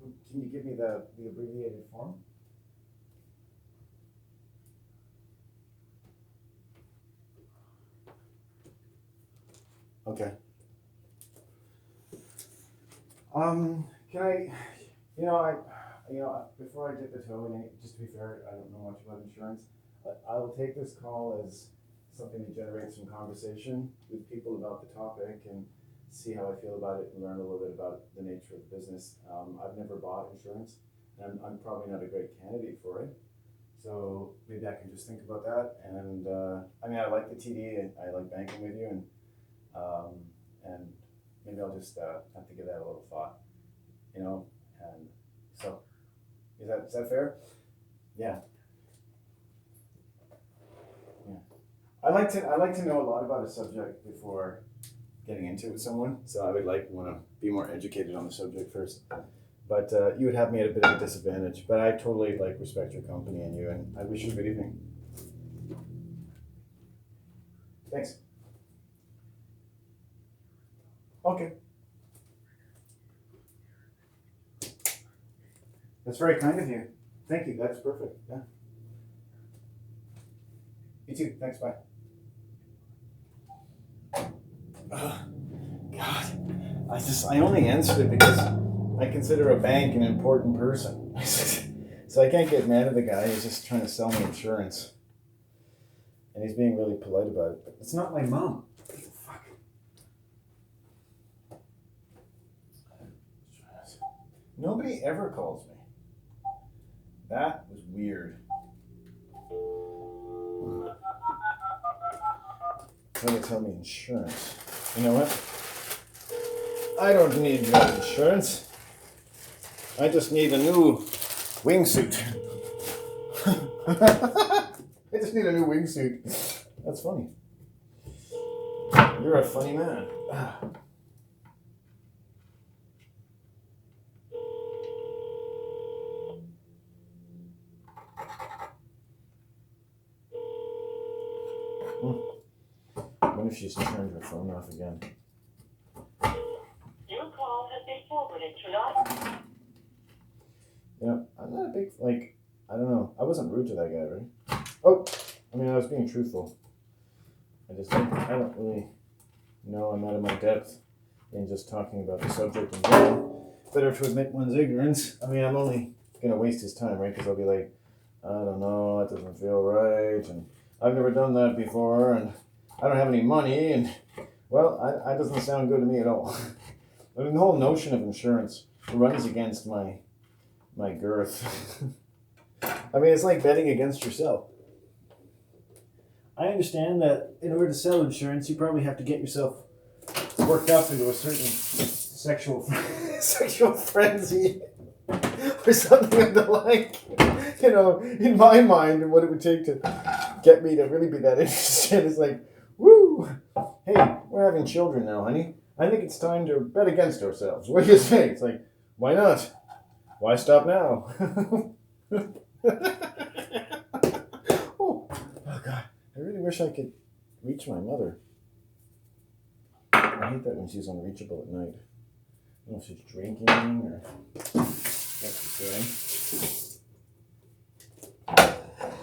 can you give me the abbreviated form? Okay. Can I, before I dip the toe in, just to be fair, I don't know much about insurance. But I will take this call as something to generate some conversation with people about the topic and see how I feel about it and learn a little bit about the nature of the business. I've never bought insurance, and I'm probably not a great candidate for it. So maybe I can just think about that. And I mean, I like the TD, and I like banking with you, um, and maybe I'll just have to give that a little thought, you know. And so, is that fair? Yeah, yeah. I like to know a lot about a subject before getting into it with someone. So I would want to be more educated on the subject first. But you would have me at a bit of a disadvantage. But I totally respect your company and you, and I wish you a good evening. Thanks. Okay, that's very kind of you. Thank you. That's perfect. Yeah. You too. Thanks. Bye. Ugh, God, I only answered it because I consider a bank an important person. So I can't get mad at the guy who's just trying to sell me insurance, and he's being really polite about it. But it's not my mom. Fuck. Nobody ever calls me. That was weird. Trying to tell me insurance. You know what? I don't need your insurance. I just need a new wingsuit. I just need a new wingsuit. That's funny. You're a funny man. What if she's turned her phone off again? Your call has been forwarded to not. I'm not a big, I don't know. I wasn't rude to that guy, right? Oh, I mean, I was being truthful. I don't really know I'm out of my depth in just talking about the subject in general. Better to admit one's ignorance. I mean, I'm only going to waste his time, right? Because I'll be like, I don't know, it doesn't feel right, and I've never done that before, and I don't have any money, and, well, that doesn't sound good to me at all. I mean, the whole notion of insurance runs against my girth. I mean, it's like betting against yourself. I understand that in order to sell insurance, you probably have to get yourself worked up into a certain sexual frenzy or something of the like. In my mind, what it would take to get me to really be that interested is like, woo! Hey, we're having children now, honey. I think it's time to bet against ourselves. What do you say? It's like, why not? Why stop now? Oh God. I really wish I could reach my mother. I hate that when she's unreachable at night. I don't know if she's drinking or what she's doing.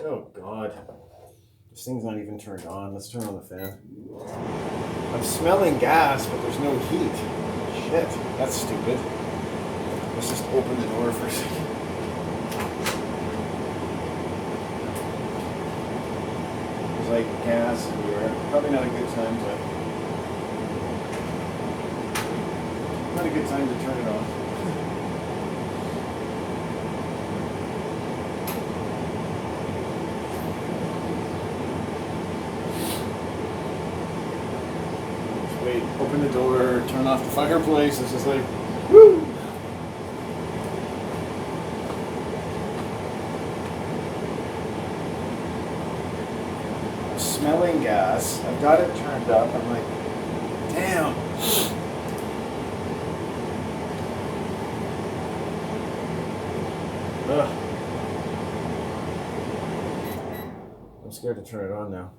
Oh God. This thing's not even turned on. Let's turn on the fan. I'm smelling gas, but there's no heat. Shit. That's stupid. Let's just open the door for a second. There's gas everywhere. Probably not a good time to turn it on. Just wait, open the door, turn off the fireplace. It's just like, woo! Smelling gas. I've got it turned up. I'm like, damn. scared to turn it on now.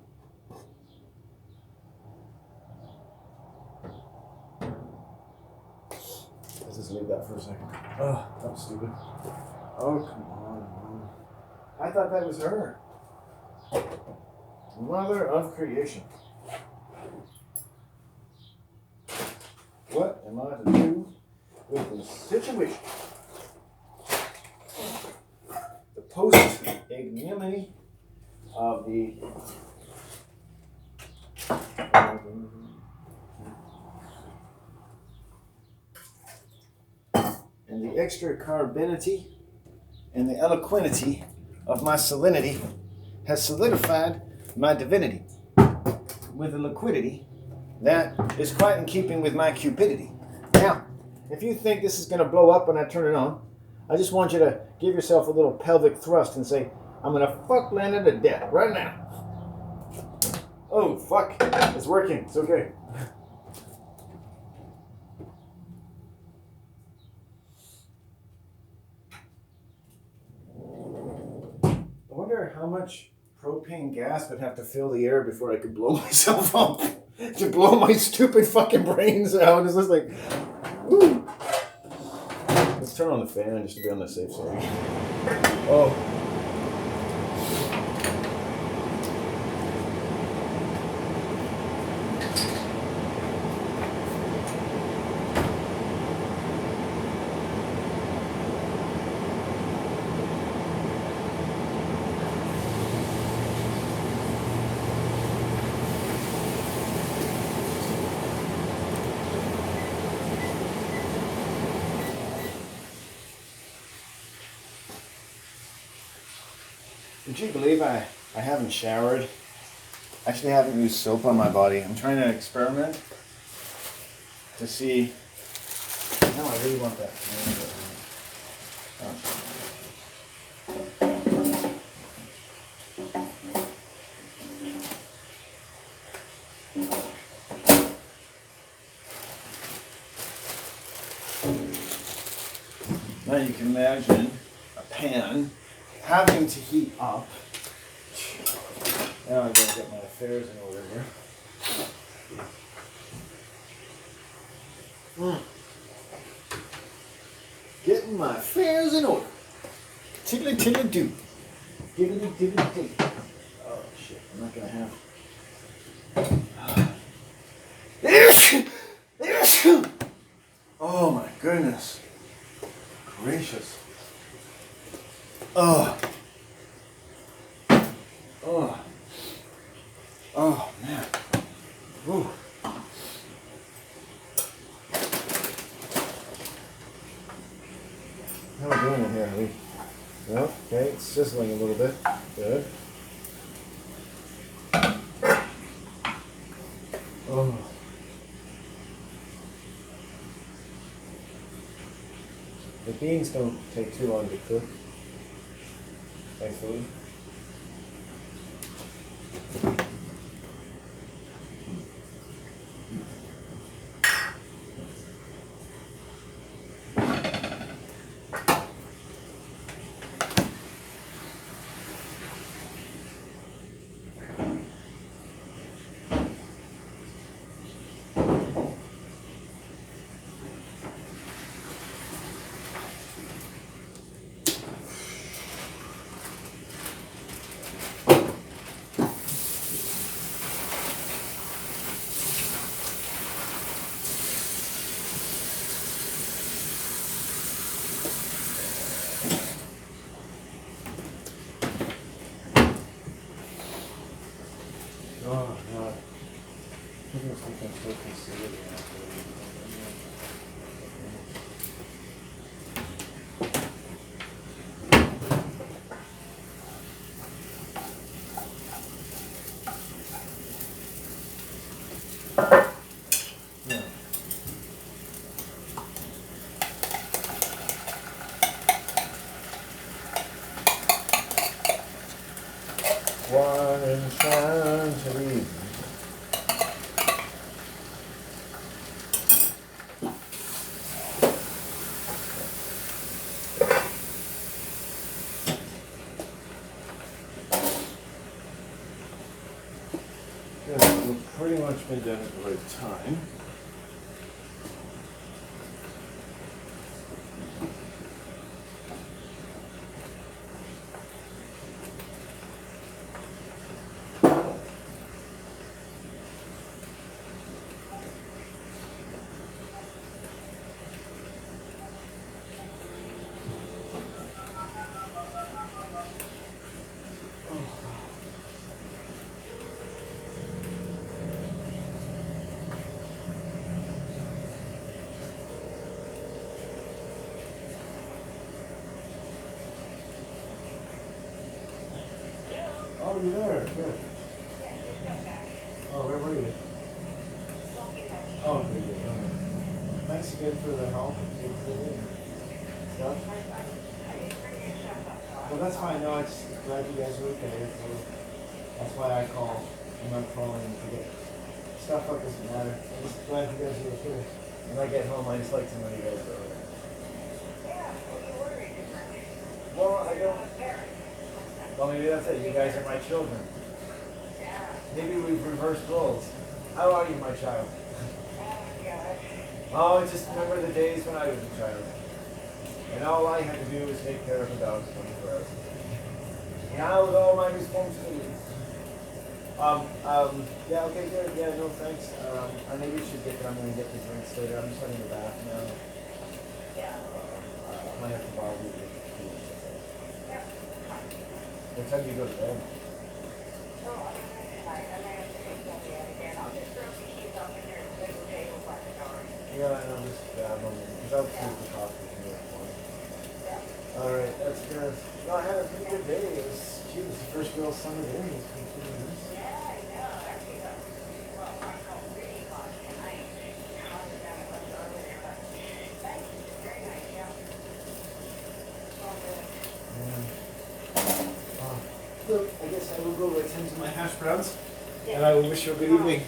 Let's just leave that for a second. Oh, that was stupid. Oh, come on, Mom. I thought that was her. Mother of creation. What am I to do with this situation? The post-ignominy of the and the extra carbonity and the eloquentity of my salinity has solidified my divinity with a liquidity that is quite in keeping with my cupidity. Now, if you think this is going to blow up when I turn it on, I just want you to give yourself a little pelvic thrust and say, I'm going to fuck Landon to death right now. Oh, fuck. It's working. It's okay. I wonder how much propane gas would have to fill the air before I could blow myself up. To blow my stupid fucking brains out. It's just like, woo. Let's turn on the fan just to be on the safe side. Oh. Would you believe I haven't showered? Actually, I haven't used soap on my body. I'm trying to experiment to see. No, I really want that. Now you can imagine a pan having to heat up. Now I'm going to get my affairs in order here. Getting my affairs in order. Tiddly tiddly do. Diddly diddly do. Oh shit, I'm not going to have. Oh my goodness. Gracious. Oh. Oh. Oh, man. Ooh. How are we doing in here? Well, okay, it's sizzling a little bit. Good. Oh. The beans don't take too long to cook, thankfully. made that at the right time. Oh, you're there. Good. Oh, where were you? Oh, good. Okay. Thanks again for the help. Stuff. Well, that's fine. No, it's glad you guys are okay. So that's why I call. I'm not calling to get stuff up. Doesn't matter. I'm just glad you guys are okay. When I get home, I just like to know you guys are okay. Well, I don't. Well, maybe that's it. You guys are my children. Maybe we've reversed roles. How are you, my child? Oh, I just remember the days when I was a child. And all I had to do was take care of the dogs 24 hours. Now with all my responsibilities. Yeah, okay, good. Yeah, no, thanks. I maybe should get done and get the drinks later. I'm just heading to the bath now. I might have to borrow you. What time do you go to bed? Yeah, I know, just grab them, because I'll take the coffee from your point. Alright, that's good. No, I had a pretty good day. It was cute. It was the first real summer day. It was pretty nice. Look, I guess I will go attend to my hash browns, and I will wish you a good evening.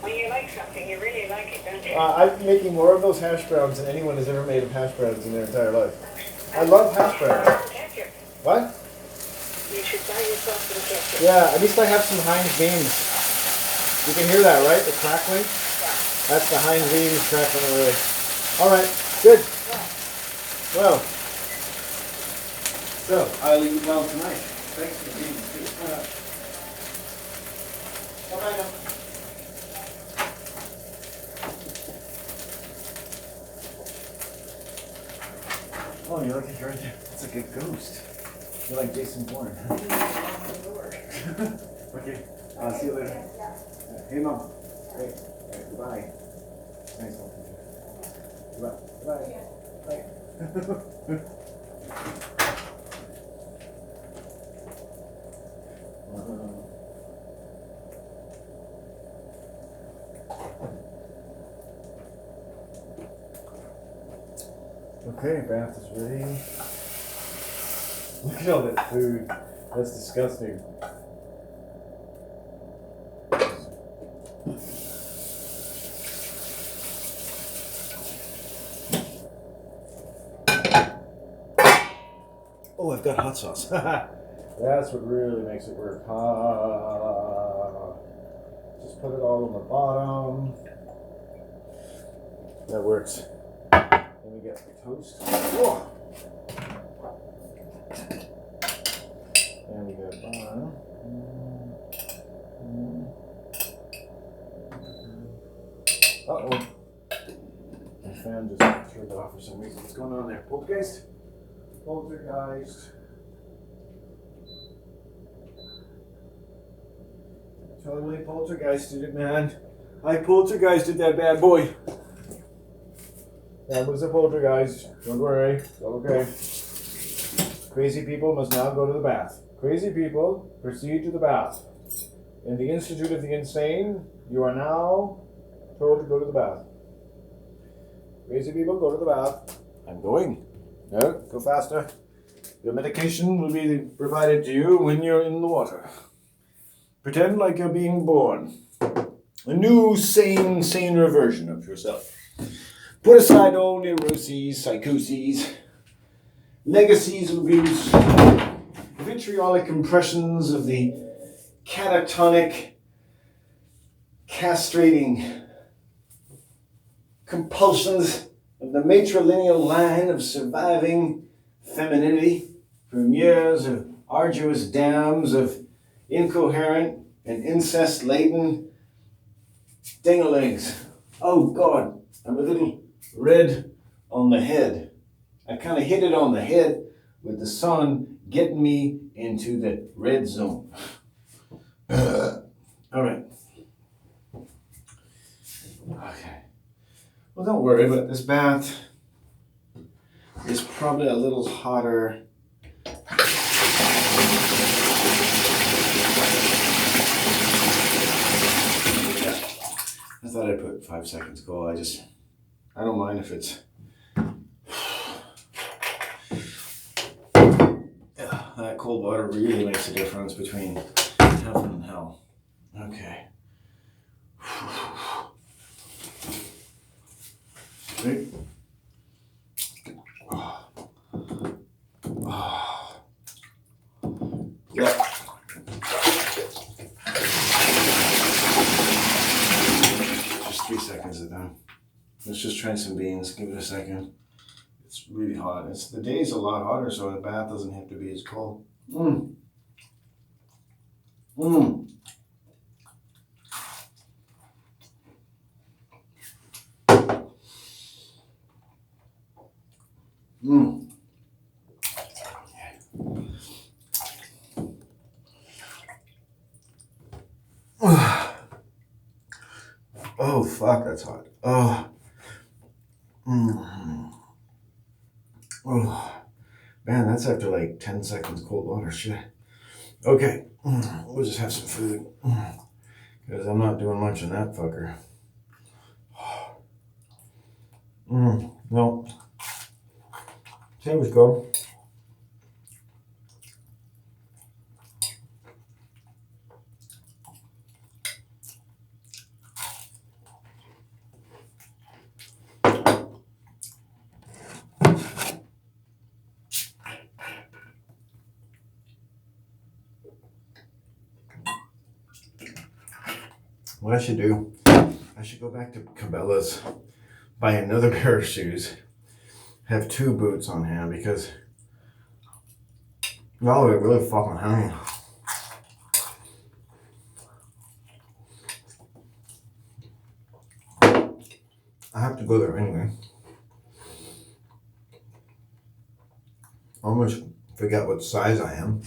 When you like something, you really like it, don't you? I'm making more of those hash browns than anyone has ever made of hash browns in their entire life. I love hash browns. Ketchup. What? You should buy yourself some ketchup. Yeah, at least I have some Heinz beans. You can hear that, right? The crackling? Yeah. That's the Heinz beans crackling away. Alright, good. Well, so I'll eat well tonight. Thanks for being here. Bye-bye now. Oh, you like it right there? It's like a ghost. You're like Jason Bourne. Okay, I'll see you later. Hey, Mom. Hey, goodbye. Nice talking to you. Goodbye. Bye. Bye. Okay, bath is ready. Look at all that food. That's disgusting. Oh, I've got hot sauce. That's what really makes it work. Just put it all on the bottom. That works. Then we get the toast. Oh. And we got bun. Uh-oh. My fan just turned off for some reason. What's going on there? Poltergeist? Poltergeist. Totally poltergeisted it, man. I poltergeisted that bad boy. That was a poltergeist. Don't worry. It's all okay. Crazy people must now go to the bath. Crazy people, proceed to the bath. In the Institute of the Insane, you are now told to go to the bath. Crazy people, go to the bath. I'm going. No, go faster. Your medication will be provided to you when you're in the water. Pretend like you're being born. A new, saner version of yourself. Put aside all neuroses, psychoses, legacies of abuse, vitriolic impressions of the catatonic, castrating compulsions of the matrilineal line of surviving femininity from years of arduous dams of incoherent and incest-laden dinglings. Oh God, I'm a little red on the head. I kind of hit it on the head with the sun getting me into the red zone. All right. Okay. Well, don't worry about this bath. It's probably a little hotter. I thought I'd put 5 seconds cold. I don't mind if it's. Yeah, that cold water really makes a difference between heaven and hell. Okay. Right. Yeah. Just 3 seconds of that. Let's just try some beans. Give it a second. It's really hot. The day's a lot hotter, so the bath doesn't have to be as cold. Mmm. Mmm. Mmm. Oh, fuck, that's hot. Oh. Mm. Oh. Man, that's after like 10 seconds cold water. Shit. Okay. We'll just have some food. Because I'm not doing much in that fucker. No. Here we go. What I should do, I should go back to Cabela's, buy another pair of shoes, have 2 boots on hand because y'all are really fucking hungry. I have to go there anyway. I almost forget what size I am.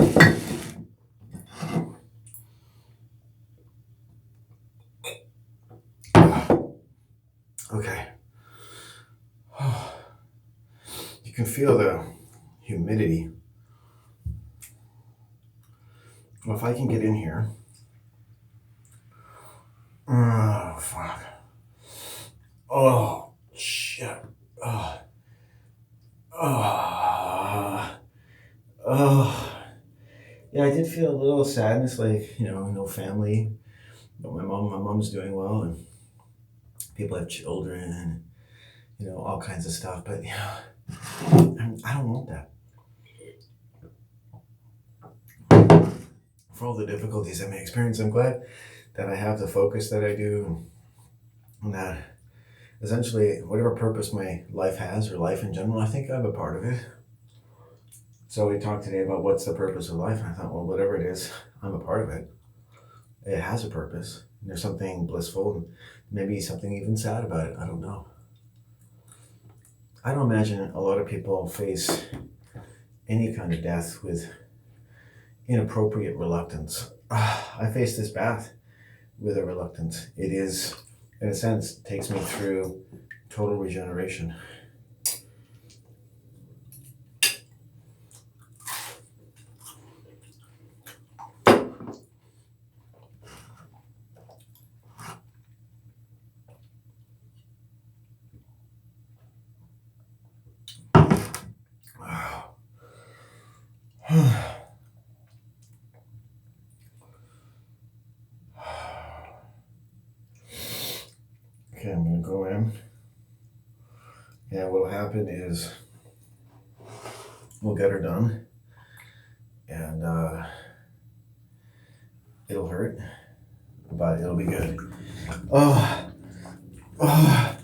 Okay. You can feel the humidity. Well, if I can get in here. Oh, fuck. Oh, shit. Oh. Oh. Oh. Yeah, I did feel a little sadness, like, no family. But my mom's doing well, and people have children, and, all kinds of stuff. But, I don't want that. For all the difficulties I may experience, I'm glad that I have the focus that I do, and that essentially whatever purpose my life has, or life in general, I think I have a part of it. So we talked today about what's the purpose of life, and I thought, well, whatever it is, I'm a part of it. It has a purpose. There's something blissful, and maybe something even sad about it. I don't know. I don't imagine a lot of people face any kind of death with inappropriate reluctance. I face this bath with a reluctance. It is, in a sense, takes me through total regeneration. Okay, I'm going to go in. And what'll happen is we'll get her done. And it'll hurt. but it'll be good. Oh, oh,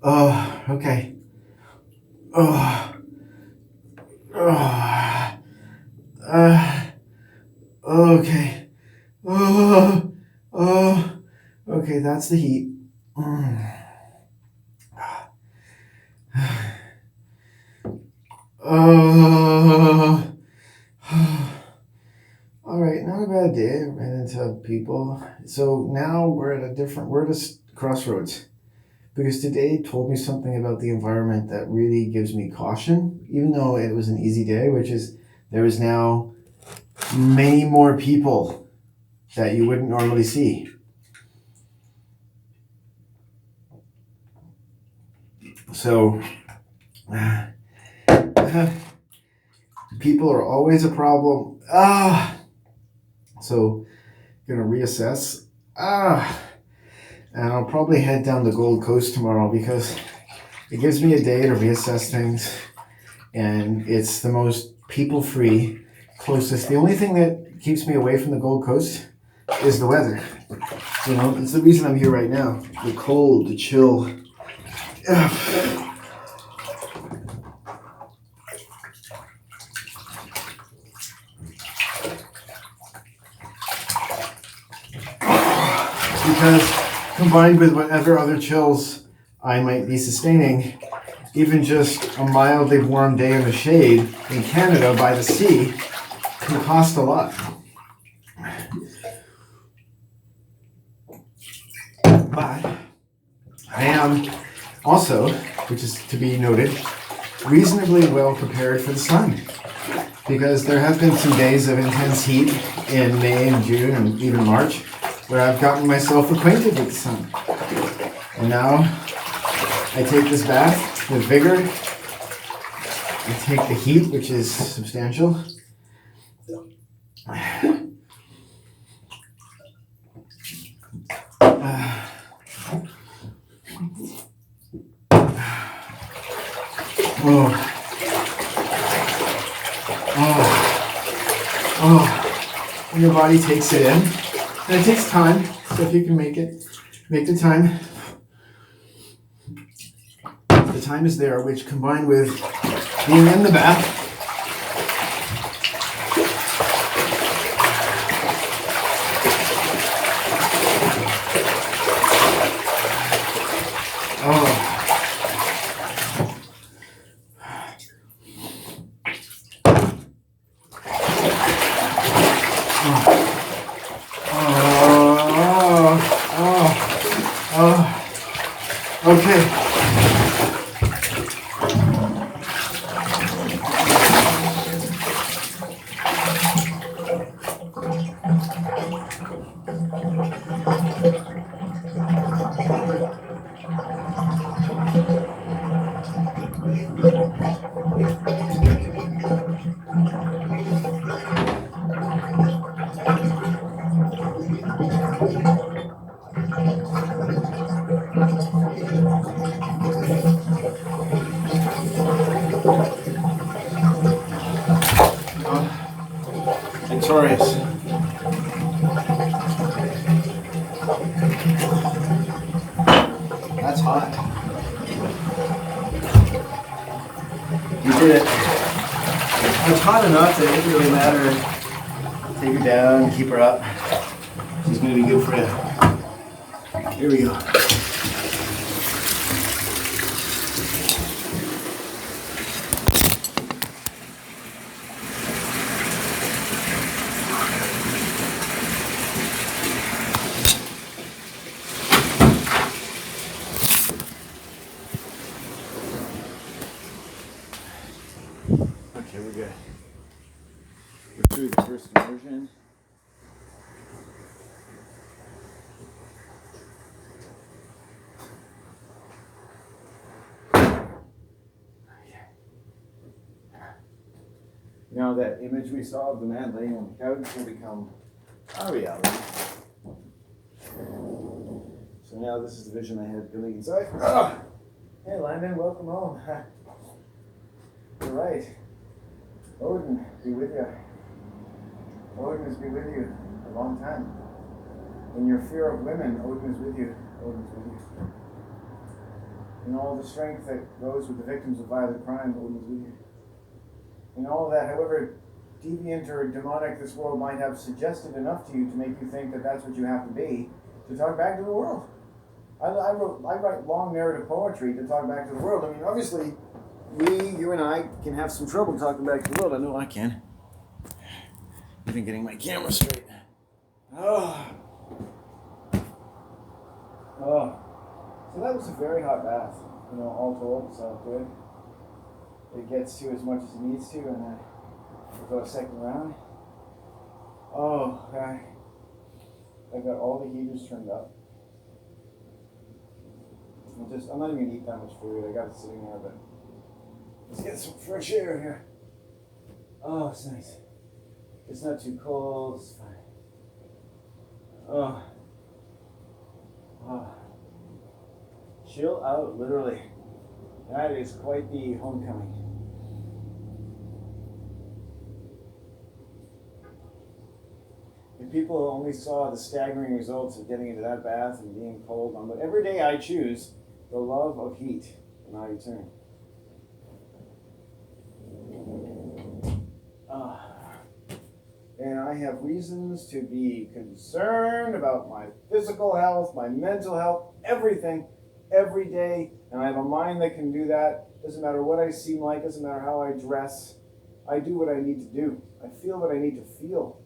oh, okay. Oh, oh, okay. Oh, oh, okay, that's the heat. Oh, all right, not a bad day. I ran into people. So now we're at crossroads because today told me something about the environment that really gives me caution, even though it was an easy day, which is there is now many more people that you wouldn't normally see. So, people are always a problem. So, gonna reassess. And I'll probably head down to Gold Coast tomorrow because it gives me a day to reassess things, and it's the most people-free, closest. The only thing that keeps me away from the Gold Coast is the weather. You know, it's the reason I'm here right now. The cold, the chill. Because combined with whatever other chills I might be sustaining, even just a mildly warm day in the shade in Canada by the sea can cost a lot. But I am also, which is to be noted, reasonably well prepared for the sun. Because there have been some days of intense heat in May and June and even March where I've gotten myself acquainted with the sun. And now I take this bath with vigor. I take the heat, which is substantial. And your body takes it in. And it takes time, so if you can make the time. The time is there, which combined with being in the bath, okay. Victorious. That's hot. You did it. It's hot enough that it didn't really matter. Take her down, keep her up. She's gonna be good for you. Here we go. Okay, we're good. We're through the first immersion. Now that image we saw of the man laying on the couch will become our reality. So now this is the vision I had going inside. Hey Landon, welcome home. You're right. Odin be with you. Odin has been with you a long time. In your fear of women, Odin is with you. Odin is with you. In all the strength that goes with the victims of violent crime, Odin is with you. In all that, however deviant or demonic this world might have suggested enough to you to make you think that that's what you have to be, to talk back to the world. I write long narrative poetry to talk back to the world. I mean, obviously, you and I can have some trouble talking back to the world. I know I can. Even getting my camera straight. Oh. So that was a very hot bath. All told, so good. It gets to as much as it needs to, and then we'll go a second round. Oh, okay. I got all the heaters turned up. I'm not even gonna eat that much food. I got it sitting there, but let's get some fresh air here. Oh, it's nice. It's not too cold. It's fine. Oh. Chill out, literally. That is quite the homecoming. If people only saw the staggering results of getting into that bath and being cold on, but every day I choose the love of heat, and I return. And I have reasons to be concerned about my physical health, my mental health, everything, every day. And I have a mind that can do that. Doesn't matter what I seem like, doesn't matter how I dress. I do what I need to do. I feel what I need to feel.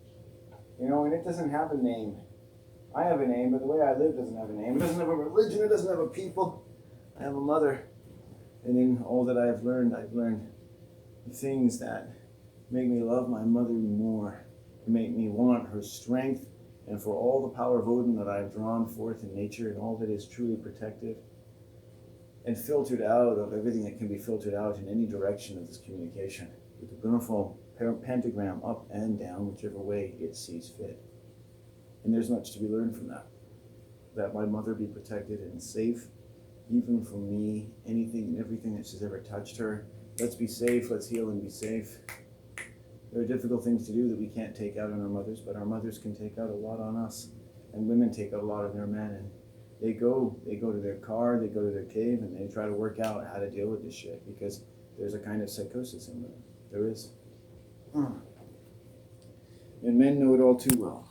And it doesn't have a name. I have a name, but the way I live doesn't have a name. It doesn't have a religion, it doesn't have a people. I have a mother. And in all that I've learned the things that make me love my mother more, make me want her strength, and for all the power of Odin that I have drawn forth in nature and all that is truly protective and filtered out of everything that can be filtered out in any direction of this communication, with the beautiful pentagram up and down, whichever way it sees fit. And there's much to be learned from that. That my mother be protected and safe, even from me, anything and everything that has ever touched her. Let's be safe, let's heal and be safe. There are difficult things to do that we can't take out on our mothers, but our mothers can take out a lot on us. And women take out a lot of their men, and they go to their car, they go to their cave, and they try to work out how to deal with this shit, because there's a kind of psychosis in women. There is. And men know it all too well.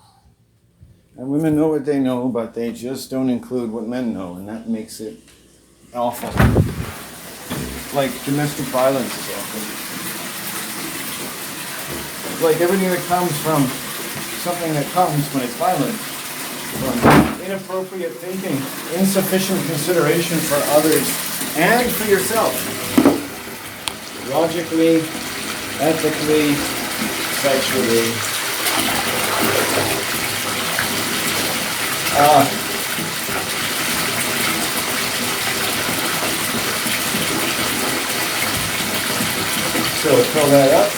And women know what they know, but they just don't include what men know, and that makes it awful. Like domestic violence is awful. Like everything that comes from something that comes when it's violent, from inappropriate thinking, insufficient consideration for others and for yourself. Logically, ethically, sexually. So fill that up.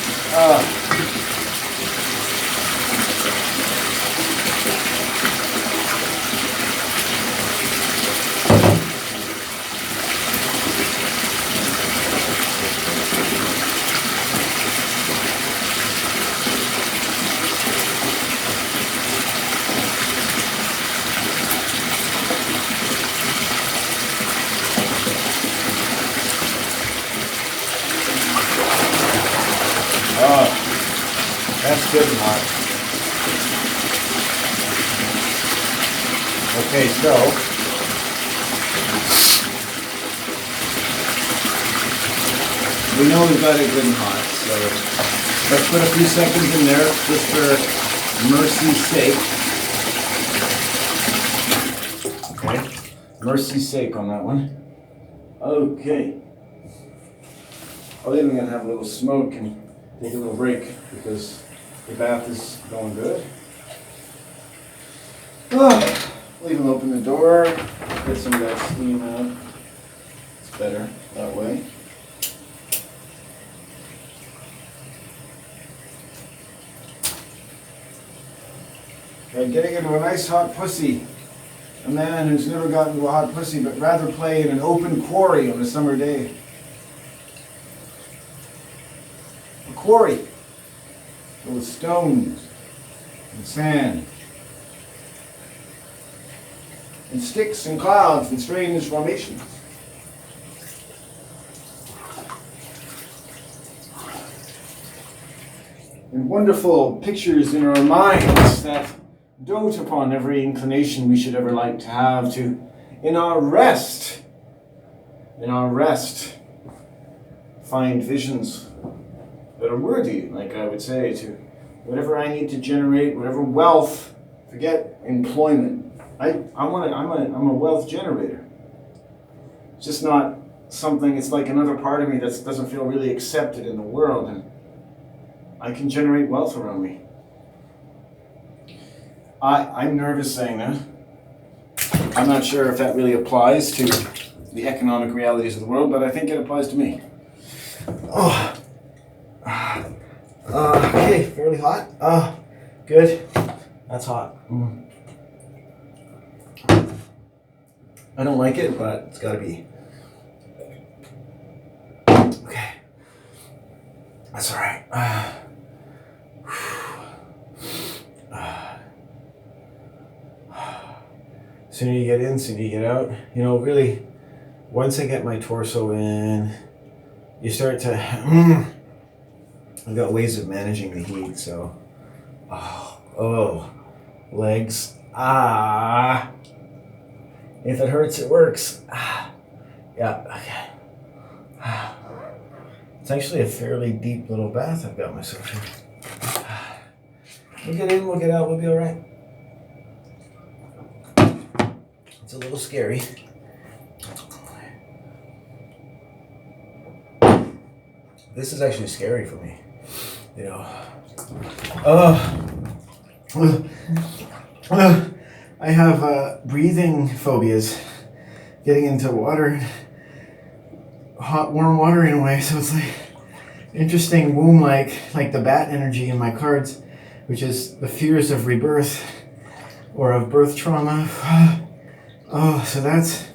That's good and hot. Okay, so we know we've got it good and hot, so let's put a few seconds in there just for mercy's sake. Okay, mercy's sake on that one. Okay. Oh, then I'm gonna have a little smoke and take a little break because the bath is going good. Leave them open the door, get some of that steam out. It's better that way. And getting into a nice hot pussy. A man who's never gotten into a hot pussy but rather play in an open quarry on a summer day. A quarry full of stones and sand. and sticks and clouds and strange formations. And wonderful pictures in our minds that dote upon every inclination we should ever like to have to, in our rest, find visions that are worthy, like I would say, to whatever I need to generate, whatever wealth. Forget employment. I'm a wealth generator. It's just not something. It's like another part of me that doesn't feel really accepted in the world, and I can generate wealth around me. I'm nervous saying that. I'm not sure if that really applies to the economic realities of the world, but I think it applies to me. Okay, fairly hot. Good. That's hot. I don't like it, but it's gotta be. Okay. That's alright. Sooner you get in, sooner you get out. You know, really, once I get my torso in, you start to. I've got ways of managing the heat, so. Legs. If it hurts, it works. Yeah, okay. It's actually a fairly deep little bath I've got myself in. We'll get in, we'll get out, we'll be alright. It's a little scary. This is actually scary for me. You know. I have breathing phobias. Getting into water, hot, warm water in a way. So it's like interesting womb like the bat energy in my cards, which is the fears of rebirth or of birth trauma. So that's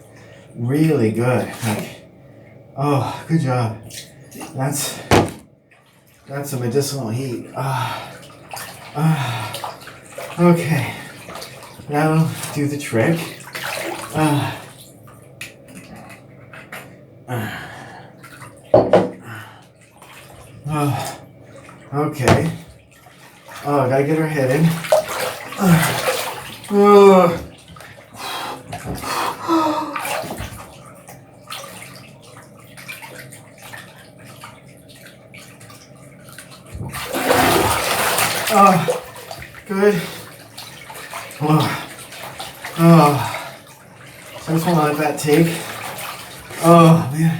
really good. Like, good job. That's a medicinal heat. Okay, that'll do the trick. Okay. Gotta get her head in. Good. So I just want to let that take. Man.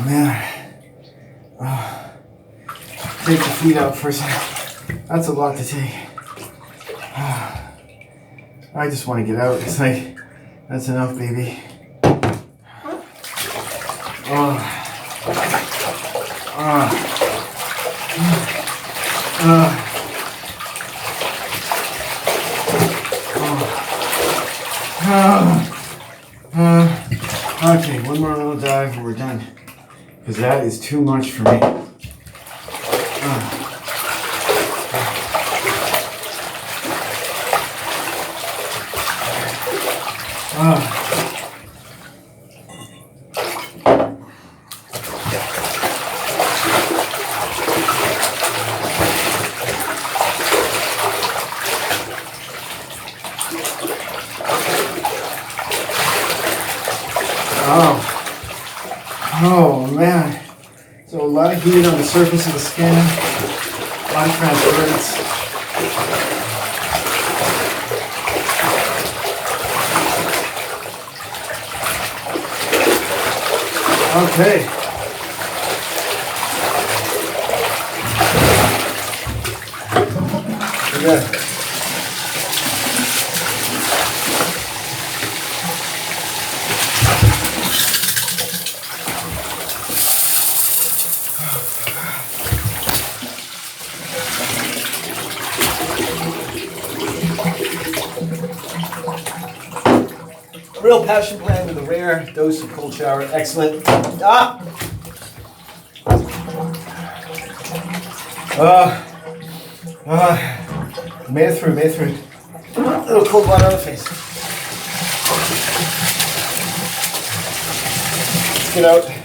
Man. Take the feet out for a second. That's a lot to take. I just want to get out. It's like, that's enough, baby. Okay, one more little dive and we're done. Because that is too much for me. Oh man. So a lot of heat on the surface of the skin, a lot of transference. Okay. Good. Royal Passion Plan with a rare dose of cold shower. Excellent. Ah! Made it through, A little cold water on the face. Let's get out.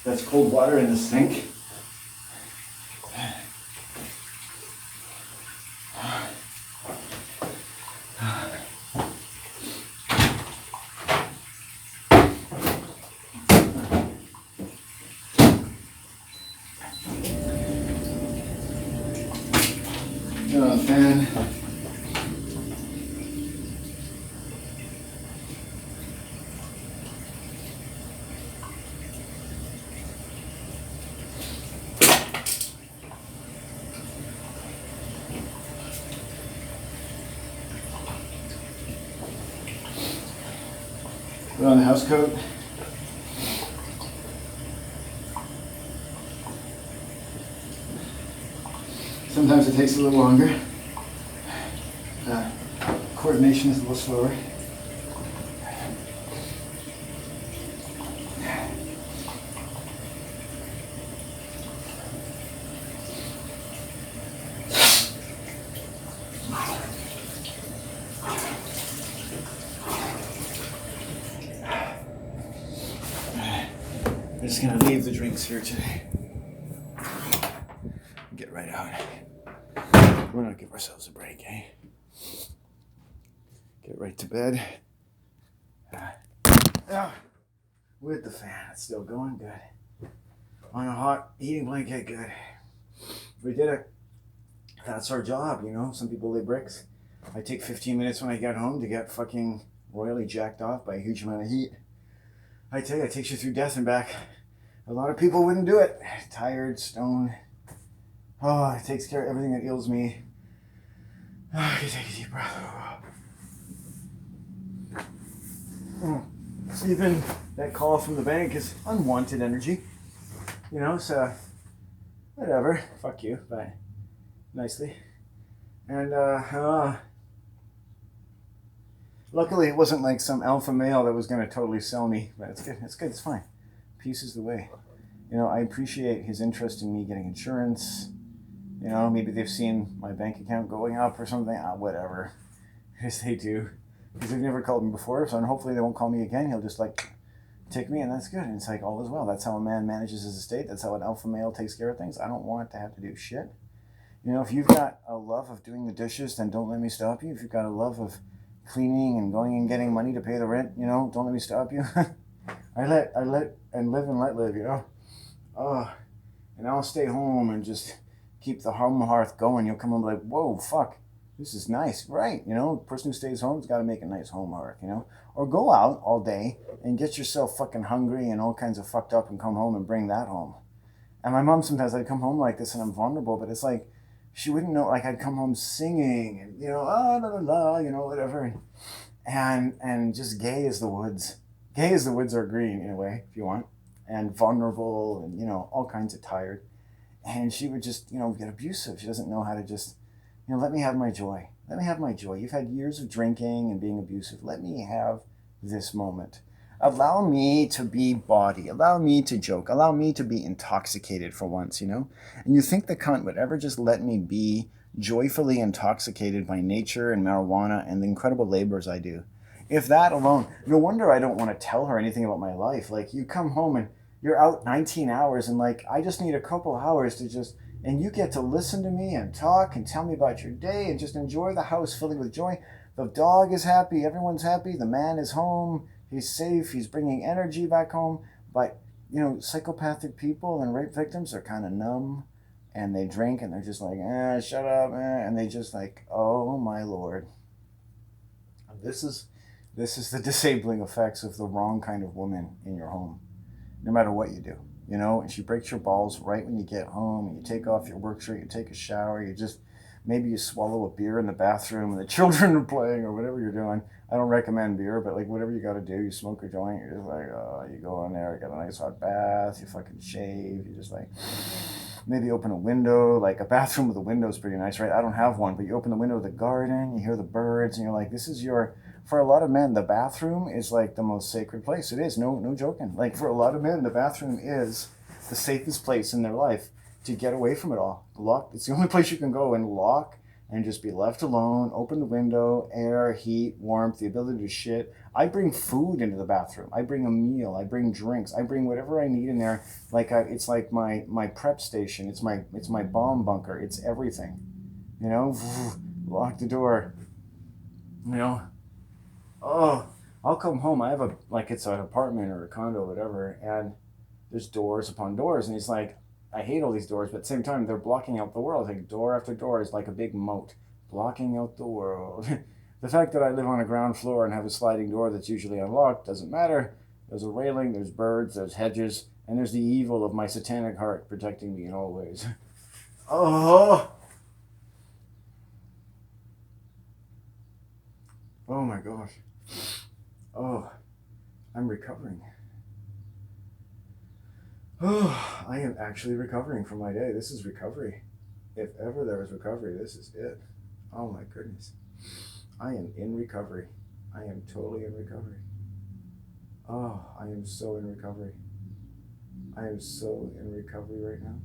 That's cold water in the sink. Fan. Put on the house coat. Sometimes it takes a little longer. Coordination is a little slower. I'm just gonna leave the drinks here today. Get right out. We're gonna give ourselves a break, eh? Get right to bed. With the fan, it's still going good. On a hot heating blanket, good. We did it. That's our job, you know? Some people lay bricks. I take 15 minutes when I get home to get fucking royally jacked off by a huge amount of heat. I tell you, it takes you through death and back. A lot of people wouldn't do it. Tired, stoned. Oh, it takes care of everything that ails me. Oh, you take a deep breath. Even that call from the bank is unwanted energy. You know, so whatever. Fuck you, but nicely. And luckily it wasn't like some alpha male that was gonna totally sell me, but it's good. It's good. It's fine. Peace is the way. You know, I appreciate his interest in me getting insurance. You know, maybe they've seen my bank account going up or something. Whatever. Yes, they do. Because they've never called me before, so hopefully they won't call me again. He'll just like take me, and that's good. And it's like all is well. That's how a man manages his estate. That's how an alpha male takes care of things. I don't want to have to do shit. You know, if you've got a love of doing the dishes, then don't let me stop you. If you've got a love of cleaning and going and getting money to pay the rent, you know, don't let me stop you. I let and live and let live, you know. And I'll stay home and just keep the home hearth going. You'll come home like, whoa, fuck. This is nice, right? You know, the person who stays home has got to make a nice home hearth, you know? Or go out all day and get yourself fucking hungry and all kinds of fucked up and come home and bring that home. And my mom sometimes, I'd come home like this and I'm vulnerable, but it's like, she wouldn't know, like I'd come home singing and, you know, la la la, you know, whatever. And just gay as the woods. Gay as the woods are green in a way, if you want. And vulnerable and, you know, all kinds of tired. And she would just, you know, get abusive. She doesn't know how to just let me have my joy. Let me have my joy. You've had years of drinking and being abusive. Let me have this moment. Allow me to be bawdy. Allow me to joke. Allow me to be intoxicated for once, And you think the cunt would ever just let me be joyfully intoxicated by nature and marijuana and the incredible labors I do? If that alone, no wonder I don't want to tell her anything about my life. Like, you come home and you're out 19 hours and like, I just need a couple hours to just, and you get to listen to me and talk and tell me about your day and just enjoy the house filling with joy. The dog is happy. Everyone's happy. The man is home. He's safe. He's bringing energy back home. But, psychopathic people and rape victims are kind of numb and they drink and they're just like, shut up. And they just like, oh my Lord. This is the disabling effects of the wrong kind of woman in your home, no matter what you do. And she breaks your balls right when you get home and you take off your work shirt, you take a shower, maybe you swallow a beer in the bathroom and the children are playing or whatever you're doing. I don't recommend beer, but like whatever you got to do, you smoke a joint, you're just like, you go in there, you got a nice hot bath, you fucking shave, you just like, maybe open a window, like a bathroom with a window is pretty nice, right? I don't have one, but you open the window of the garden, you hear the birds, and you're like, for a lot of men, the bathroom is like the most sacred place. It is, no joking. Like for a lot of men, the bathroom is the safest place in their life to get away from it all. It's the only place you can go and lock and just be left alone, open the window, air, heat, warmth, the ability to shit. I bring food into the bathroom. I bring a meal. I bring drinks. I bring whatever I need in there. It's like my prep station. It's my bomb bunker. It's everything. Lock the door. Oh, I'll come home. I have it's an apartment or a condo, or whatever, and there's doors upon doors, and he's like, I hate all these doors, but at the same time, they're blocking out the world. Like door after door is like a big moat, blocking out the world. The fact that I live on a ground floor and have a sliding door that's usually unlocked doesn't matter. There's a railing, there's birds, there's hedges, and there's the evil of my satanic heart protecting me in all ways. Oh! Oh my gosh. Oh, I'm recovering. Oh, I am actually recovering from my day. This is recovery. If ever there was recovery, this is it. Oh my goodness. I am in recovery. I am totally in recovery. Oh, I am so in recovery. I am so in recovery right now.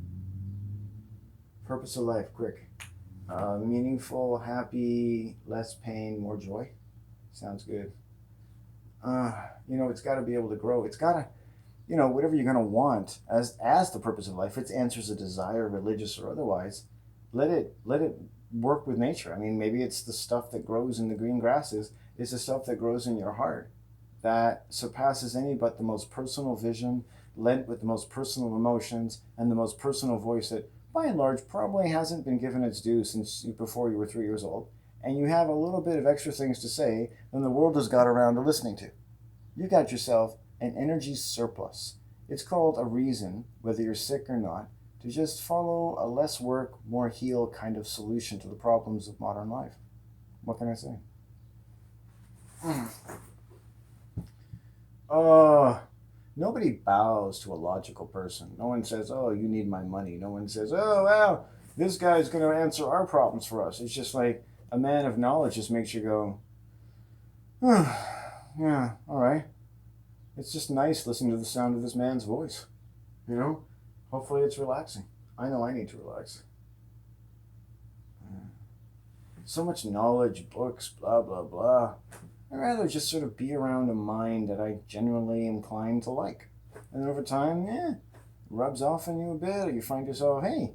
Purpose of life, quick. Meaningful, happy, less pain, more joy. Sounds good. It's got to be able to grow. It's got to, whatever you're going to want as the purpose of life, it answers a desire, religious or otherwise. Let it work with nature. I mean, maybe it's the stuff that grows in the green grasses. It's the stuff that grows in your heart that surpasses any but the most personal vision, lent with the most personal emotions and the most personal voice that, by and large, probably hasn't been given its due since before you were 3 years old. And you have a little bit of extra things to say than the world has got around to listening to. You got yourself an energy surplus. It's called a reason, whether you're sick or not, to just follow a less work, more heal kind of solution to the problems of modern life. What can I say? Nobody bows to a logical person. No one says, oh, you need my money. No one says, oh, wow, this guy's going to answer our problems for us. It's just like a man of knowledge just makes you go, yeah, all right. It's just nice listening to the sound of this man's voice. Hopefully it's relaxing. I know I need to relax. So much knowledge, books, blah, blah, blah. I'd rather just sort of be around a mind that I generally inclined to like. And over time, rubs off on you a bit, or you find yourself, hey,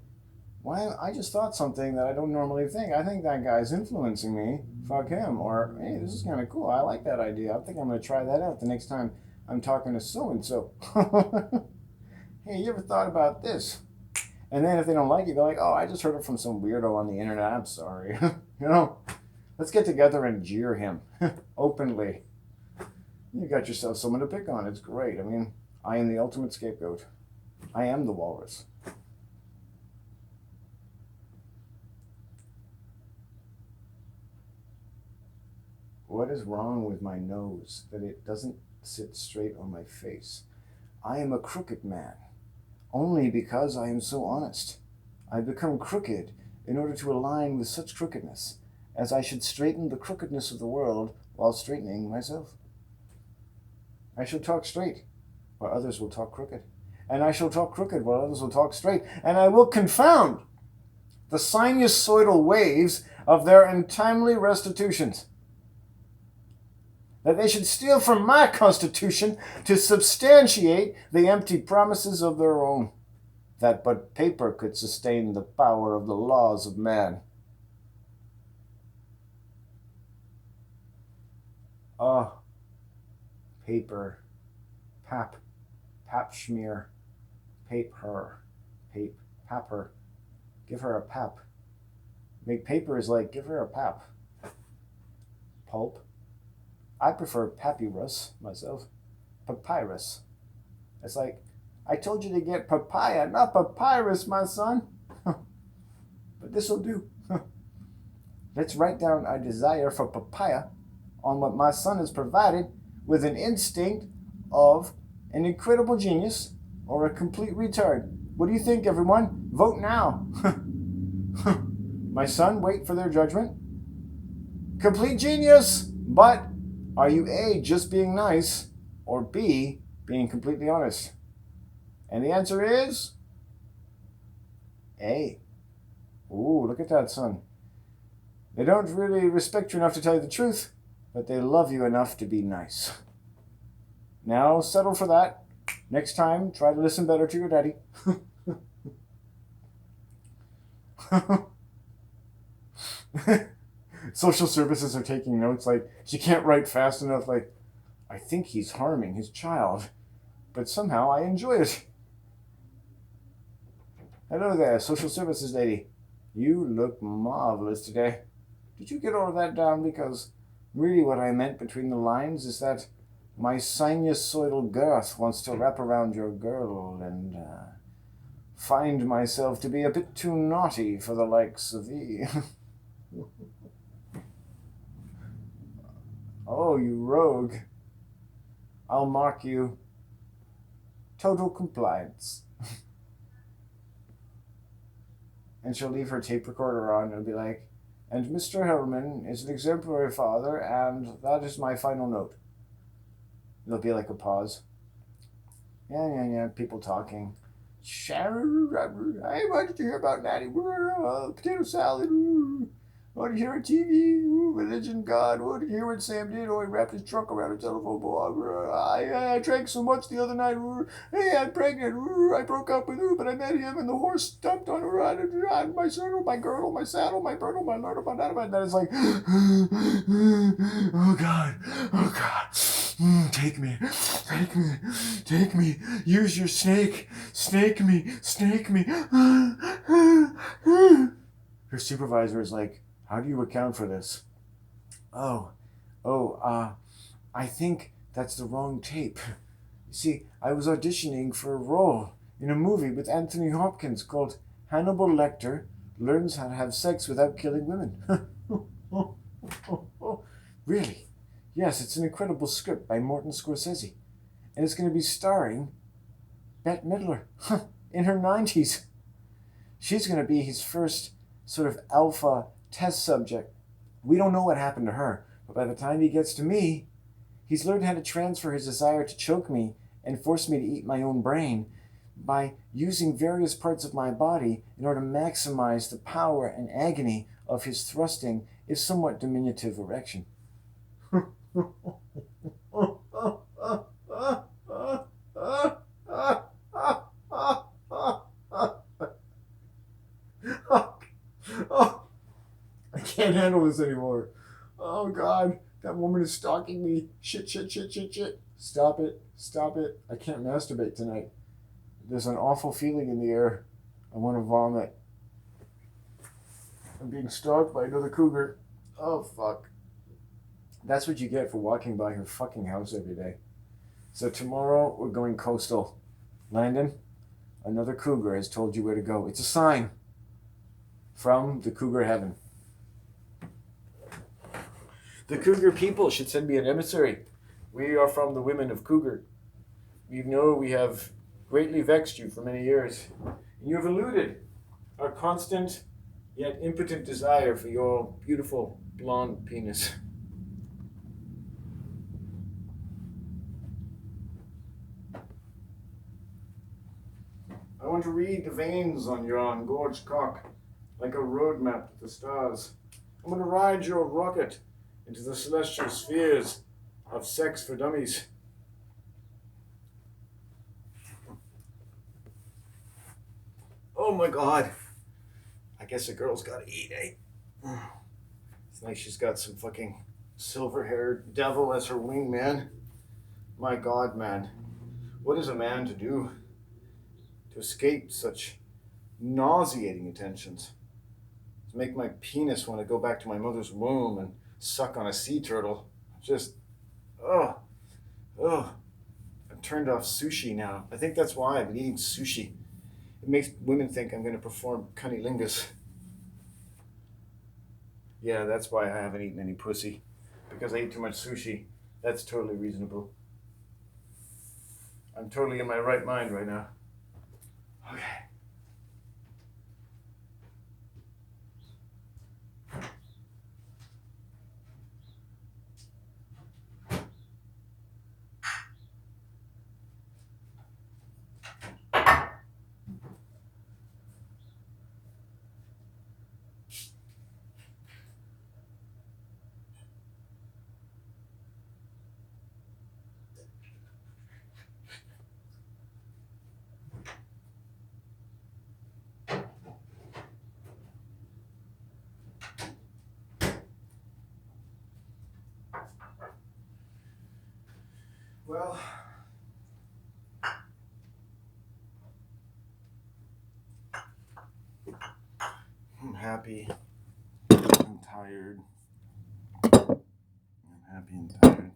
why? I just thought something that I don't normally think. I think that guy's influencing me. Fuck him. Or, hey, this is kind of cool. I like that idea. I think I'm going to try that out the next time I'm talking to so-and-so. Hey, you ever thought about this? And then if they don't like it, they're like, oh, I just heard it from some weirdo on the internet. I'm sorry. Let's get together and jeer him openly. You got yourself someone to pick on. It's great. I mean, I am the ultimate scapegoat. I am the walrus. What is wrong with my nose that it doesn't sit straight on my face? I am a crooked man, only because I am so honest. I've become crooked in order to align with such crookedness, as I should straighten the crookedness of the world while straightening myself. I shall talk straight, while others will talk crooked. And I shall talk crooked, while others will talk straight. And I will confound the sinusoidal waves of their untimely restitutions, that they should steal from my constitution to substantiate the empty promises of their own, that but paper could sustain the power of the laws of man. Paper, pap, schmear, paper, papper, give her a pap. Make paper is like, give her a pap. Pulp. I prefer papyrus myself. Papyrus. It's like, I told you to get papaya, not papyrus, my son. But this'll do. Let's write down our desire for papaya on what my son has provided with an instinct of an incredible genius or a complete retard. What do you think, everyone? Vote now. My son, wait for their judgment. Complete genius! But are you A, just being nice, or B, being completely honest? And the answer is A. Ooh, look at that, son. They don't really respect you enough to tell you the truth, but they love you enough to be nice. Now, settle for that. Next time, try to listen better to your daddy. Social services are taking notes like, she can't write fast enough, like, I think he's harming his child, but somehow I enjoy it. Hello there, social services lady. You look marvelous today. Did you get all of that down? Because really what I meant between the lines is that my sinusoidal girth wants to wrap around your girdle and find myself to be a bit too naughty for the likes of thee. Oh, you rogue. I'll mark you total compliance. And she'll leave her tape recorder on and be like, and Mr. Hellman is an exemplary father, and that is my final note. There'll be like a pause. Yeah, people talking. Sharon, hey, what did you hear about Natty? Potato salad. What did you hear on TV? Religion, God. What did you hear what Sam did? Oh, he wrapped his trunk around a telephone pole. I drank so much the other night. Hey, I'm pregnant. I broke up with but I met him, and the horse dumped on her. On my saddle, my girdle, my saddle, my girdle, my lord, my that. And then it's like, oh God. Take me. Use your snake. Snake me. Her supervisor is like, how do you account for this? I think that's the wrong tape. You see, I was auditioning for a role in a movie with Anthony Hopkins called Hannibal Lecter Learns How to Have Sex Without Killing Women. Really? Yes, it's an incredible script by Martin Scorsese. And it's going to be starring Bette Midler in her 90s. She's going to be his first sort of alpha test subject. We don't know what happened to her, but by the time he gets to me, he's learned how to transfer his desire to choke me and force me to eat my own brain by using various parts of my body in order to maximize the power and agony of his thrusting, if somewhat diminutive, erection. I can't handle this anymore. Oh God, that woman is stalking me. Shit. Stop it. I can't masturbate tonight. There's an awful feeling in the air. I want to vomit. I'm being stalked by another cougar. Oh fuck. That's what you get for walking by her fucking house every day. So tomorrow we're going coastal. Landon, another cougar has told you where to go. It's a sign from the cougar heaven. The cougar people should send me an emissary. We are from the women of cougar. We know we have greatly vexed you for many years. And you have eluded our constant yet impotent desire for your beautiful blonde penis. I want to read the veins on your engorged cock like a road map to the stars. I want to ride your rocket into the celestial spheres of sex for dummies. Oh my God. I guess a girl's gotta eat, eh? It's nice she's got some fucking silver-haired devil as her wingman. My God, man. What is a man to do to escape such nauseating attentions? To make my penis want to go back to my mother's womb and suck on a sea turtle. Just, oh, oh. I'm turned off sushi now. I think that's why I've been eating sushi. It makes women think I'm going to perform cunnilingus. Yeah, that's why I haven't eaten any pussy. Because I ate too much sushi. That's totally reasonable. I'm totally in my right mind right now. Okay. Well, I'm happy. I'm tired. I'm happy and tired.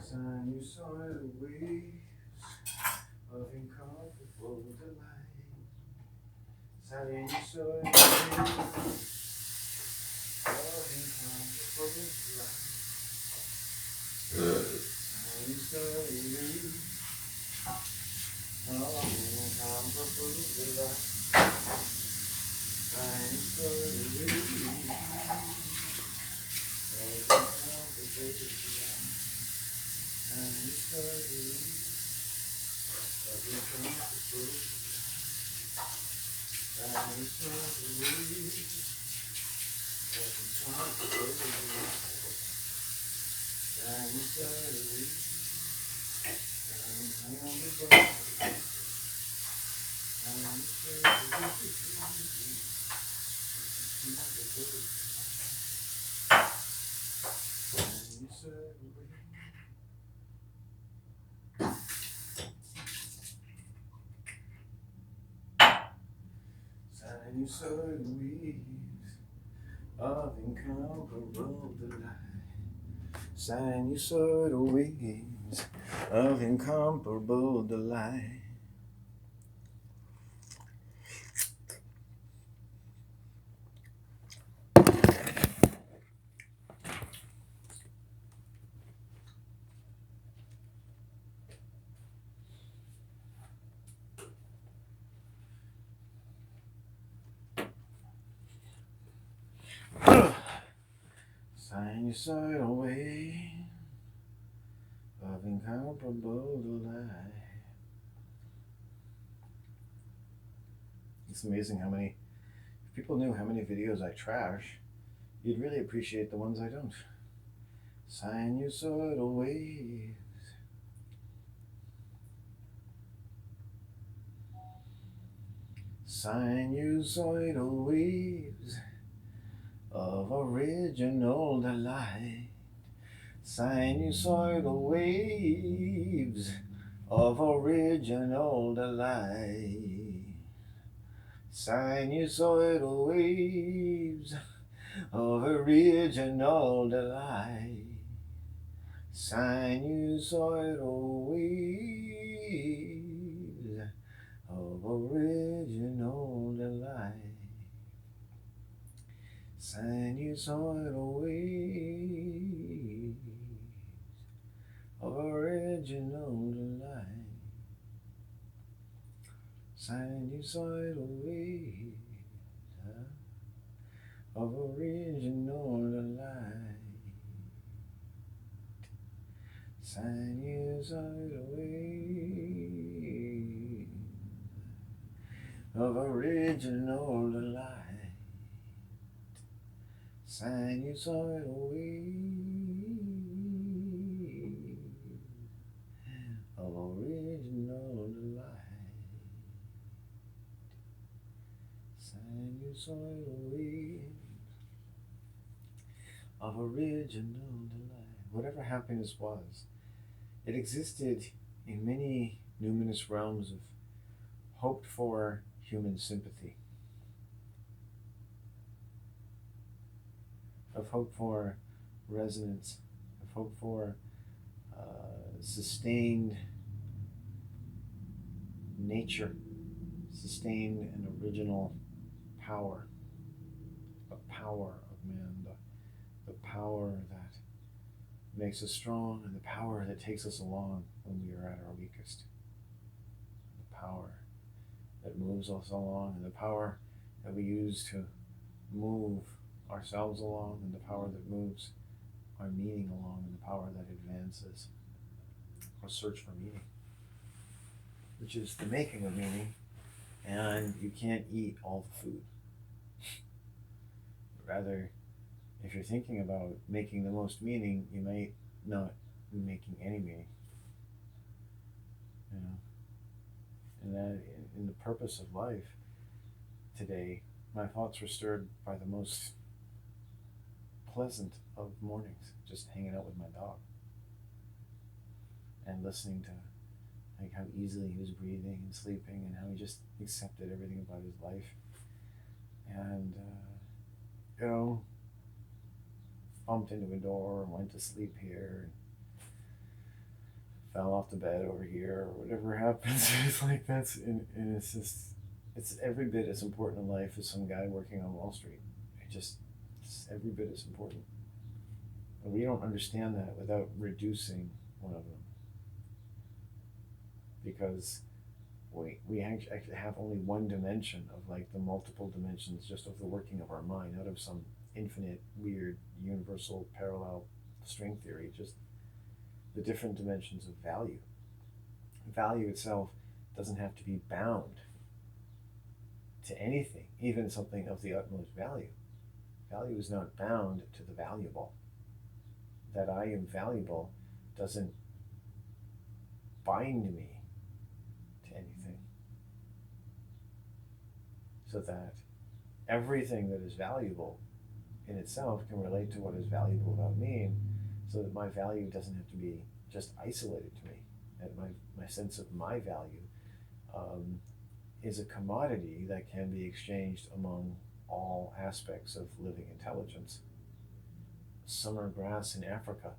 Sinusoidal waves of incomparable delight. Sinusoidal waves of incomparable delight. Sinusoidal waves of incomparable delight. Sinusoidal waves of incomparable delight. Sinusoidal waves of incomparable delight. Sinusoidal waves of incomparable delight. Sinusoidal wave of incomparable delight. It's amazing how many, if people knew how many videos I trash, you'd really appreciate the ones I don't. Sinusoidal waves. Sinusoidal waves of original delight. Sinusoidal waves of original delight. Sinusoidal waves of original delight. Sinusoidal waves of original delight. Sinusoidal waves of original delight. Sinusoidal waves of original delight. Sinusoidal waves of original delight. Sinusoidal waves of original delight. Sinusoidal waves of original delight. Whatever happiness was, it existed in many numinous realms of hoped for human sympathy, of hope for resonance, of hope for sustained nature, sustained and original power, the power of man, the power that makes us strong and the power that takes us along when we are at our weakest, the power that moves us along and the power that we use to move ourselves along and the power that moves our meaning along and the power that advances our search for meaning, which is the making of meaning. And you can't eat all the food. Rather, if you're thinking about making the most meaning, you might not be making any meaning. You know, and that in the purpose of life today, my thoughts were stirred by the most pleasant of mornings, just hanging out with my dog and listening to like how easily he was breathing and sleeping and how he just accepted everything about his life. And bumped into a door and went to sleep here and fell off the bed over here or whatever happens. It's like and it's just, it's every bit as important in life as some guy working on Wall Street. It's every bit as important. And we don't understand that without reducing one of them. Because we actually have only one dimension of like the multiple dimensions just of the working of our mind out of some infinite, weird, universal, parallel string theory, just the different dimensions of value. Value itself doesn't have to be bound to anything, even something of the utmost value. Value is not bound to the valuable. That I am valuable doesn't bind me to anything. So that everything that is valuable in itself can relate to what is valuable about me, so that my value doesn't have to be just isolated to me. That my sense of my value is a commodity that can be exchanged among all aspects of living intelligence. Summer grass in Africa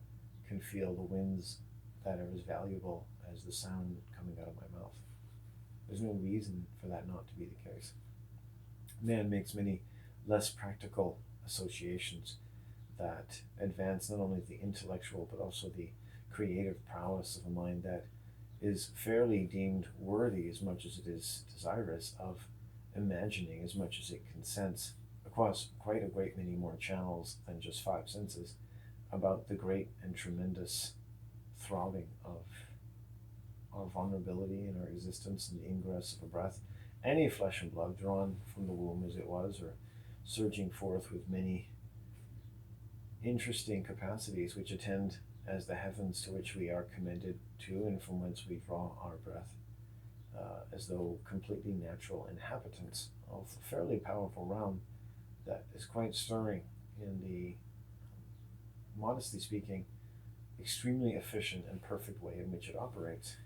can feel the winds that are as valuable as the sound coming out of my mouth. There's no reason for that not to be the case. Man makes many less practical associations that advance not only the intellectual but also the creative prowess of a mind that is fairly deemed worthy as much as it is desirous of imagining as much as it consents across quite a great many more channels than just five senses about the great and tremendous throbbing of our vulnerability in our existence and the ingress of a breath, any flesh and blood drawn from the womb as it was, or surging forth with many interesting capacities which attend as the heavens to which we are commended to and from whence we draw our breath, as though completely natural inhabitants of a fairly powerful realm that is quite stirring in the, modestly speaking, extremely efficient and perfect way in which it operates.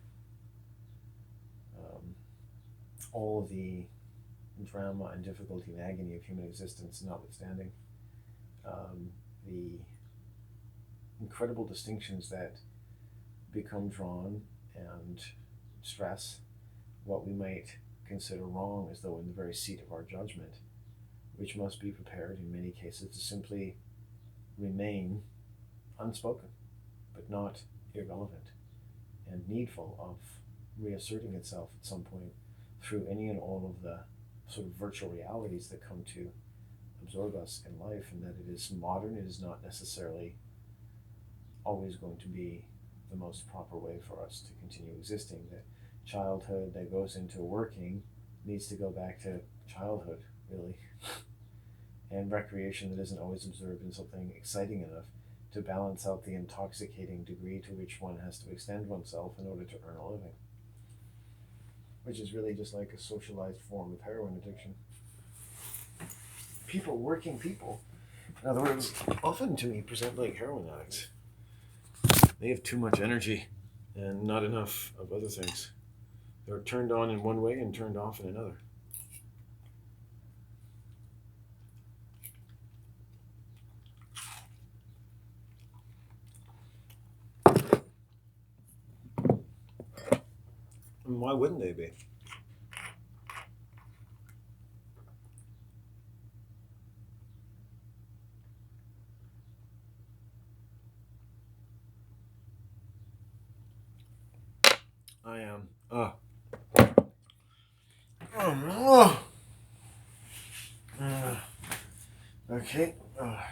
All of the drama and difficulty and agony of human existence notwithstanding, the incredible distinctions that become drawn and stress what we might consider wrong as though in the very seat of our judgment, which must be prepared in many cases to simply remain unspoken, but not irrelevant, and needful of reasserting itself at some point through any and all of the sort of virtual realities that come to absorb us in life, and that it is modern, it is not necessarily always going to be the most proper way for us to continue existing. That childhood that goes into working needs to go back to childhood, really. And recreation that isn't always observed in something exciting enough to balance out the intoxicating degree to which one has to extend oneself in order to earn a living, which is really just like a socialized form of heroin addiction. Working people, in other words, often to me present like heroin addicts. They have too much energy and not enough of other things. They're turned on in one way and turned off in another. And why wouldn't they be? I am. Okay. I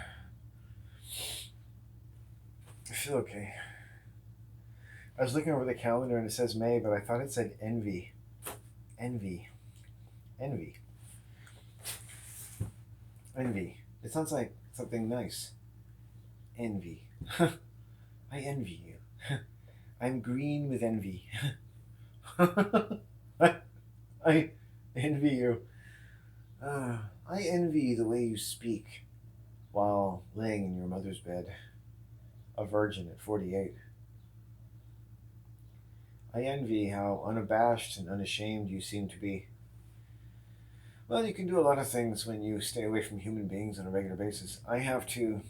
feel okay. I was looking over the calendar and it says May, but I thought it said envy. Envy. Envy. Envy. It sounds like something nice. Envy. I envy you. I'm green with envy. I envy you. I envy the way you speak while laying in your mother's bed, a virgin at 48. I envy how unabashed and unashamed you seem to be. Well, you can do a lot of things when you stay away from human beings on a regular basis. I have to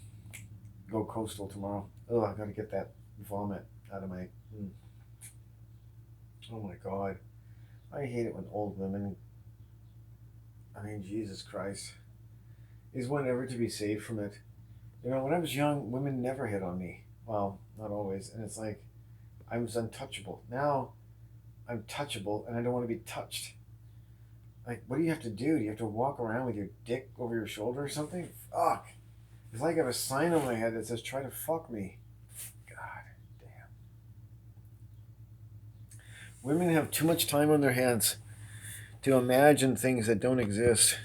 go coastal tomorrow. Oh, I gotta get that vomit out of my... Oh my God. I hate it when old women... I mean, Jesus Christ. Is one ever to be saved from it? You know, when I was young, women never hit on me. Well, not always. And it's like, I was untouchable. Now, I'm touchable and I don't want to be touched. Like, what do you have to do? Do you have to walk around with your dick over your shoulder or something? Fuck. It's like I have a sign on my head that says, try to fuck me. God damn. Women have too much time on their hands to imagine things that don't exist.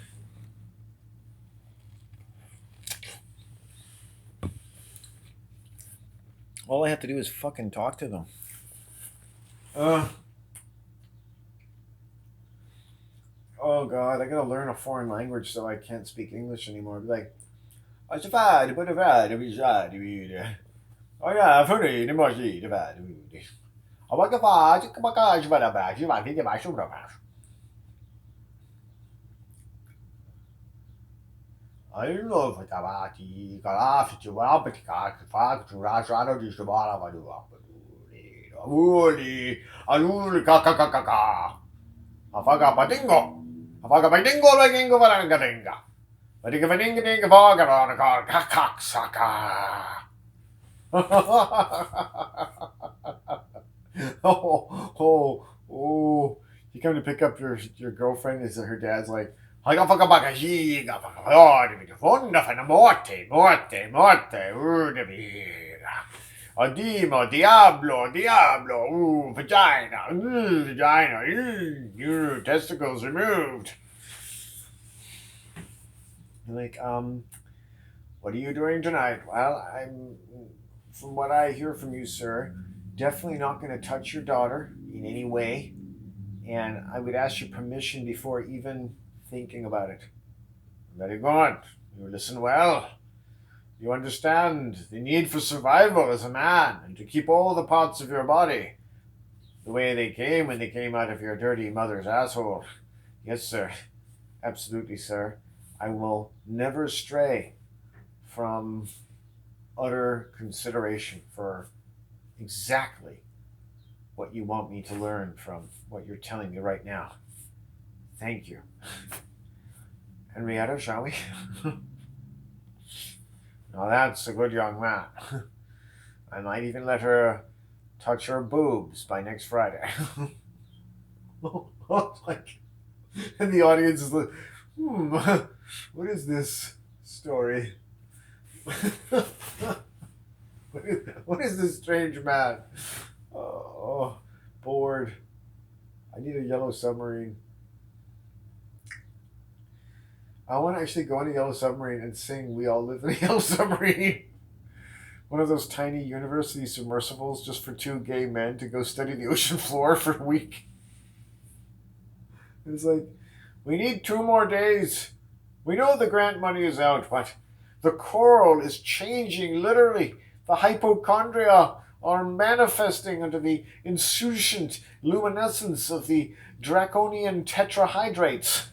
All I have to do is fucking talk to them. Oh God, I gotta learn a foreign language so I can't speak English anymore. Be like, oh yeah, I love it. Afaga patingo. Afaga patingo lagingo varangaringa. Patinga patinga dinga vaga vaga kakak saka. Oh, oh, oh. You come to pick up your girlfriend, is her dad's like, Odimo, Diablo, Diablo, vagina, vagina, testicles removed. Like, what are you doing tonight? Well, from what I hear from you, sir, definitely not going to touch your daughter in any way. And I would ask your permission before even thinking about it. Very good. You listen well. You understand the need for survival as a man and to keep all the parts of your body the way they came when they came out of your dirty mother's asshole. Yes, sir. Absolutely, sir. I will never stray from utter consideration for exactly what you want me to learn from what you're telling me right now. Thank you. Henrietta, shall we? Now that's a good young man. I might even let her touch her boobs by next Friday. Like, and the audience is like, what is this story? What is this strange man? Oh, bored. I need a yellow submarine. I want to actually go on a yellow submarine and sing "We All Live in a Yellow Submarine." One of those tiny university submersibles just for two gay men to go study the ocean floor for a week. It's like, we need 2 more days. We know the grant money is out, but the coral is changing literally. The hypochondria are manifesting under the insouciant luminescence of the draconian tetrahydrates.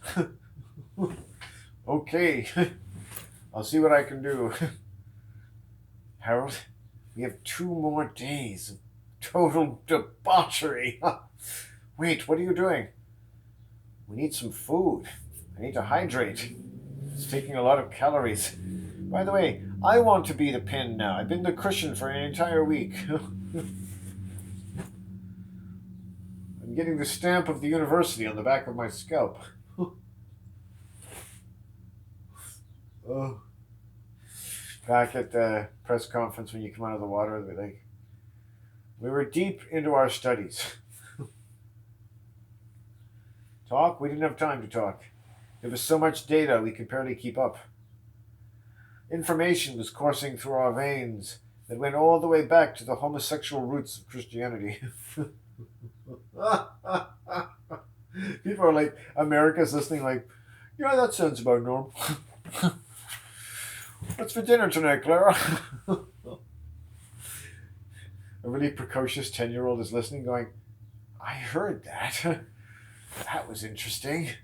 Okay, I'll see what I can do. Harold, we have 2 more days of total debauchery. Wait, what are you doing? We need some food. I need to hydrate. It's taking a lot of calories. By the way, I want to be the pin now. I've been the cushion for an entire week. I'm getting the stamp of the university on the back of my scalp. Oh. Back at the press conference when you come out of the water, they're like, we were deep into our studies. Talk? We didn't have time to talk. There was so much data we could barely keep up. Information was coursing through our veins that went all the way back to the homosexual roots of Christianity. People are like, America's listening like, yeah, that sounds about normal. What's for dinner tonight, Clara? A really precocious 10-year-old is listening going, I heard that. That was interesting.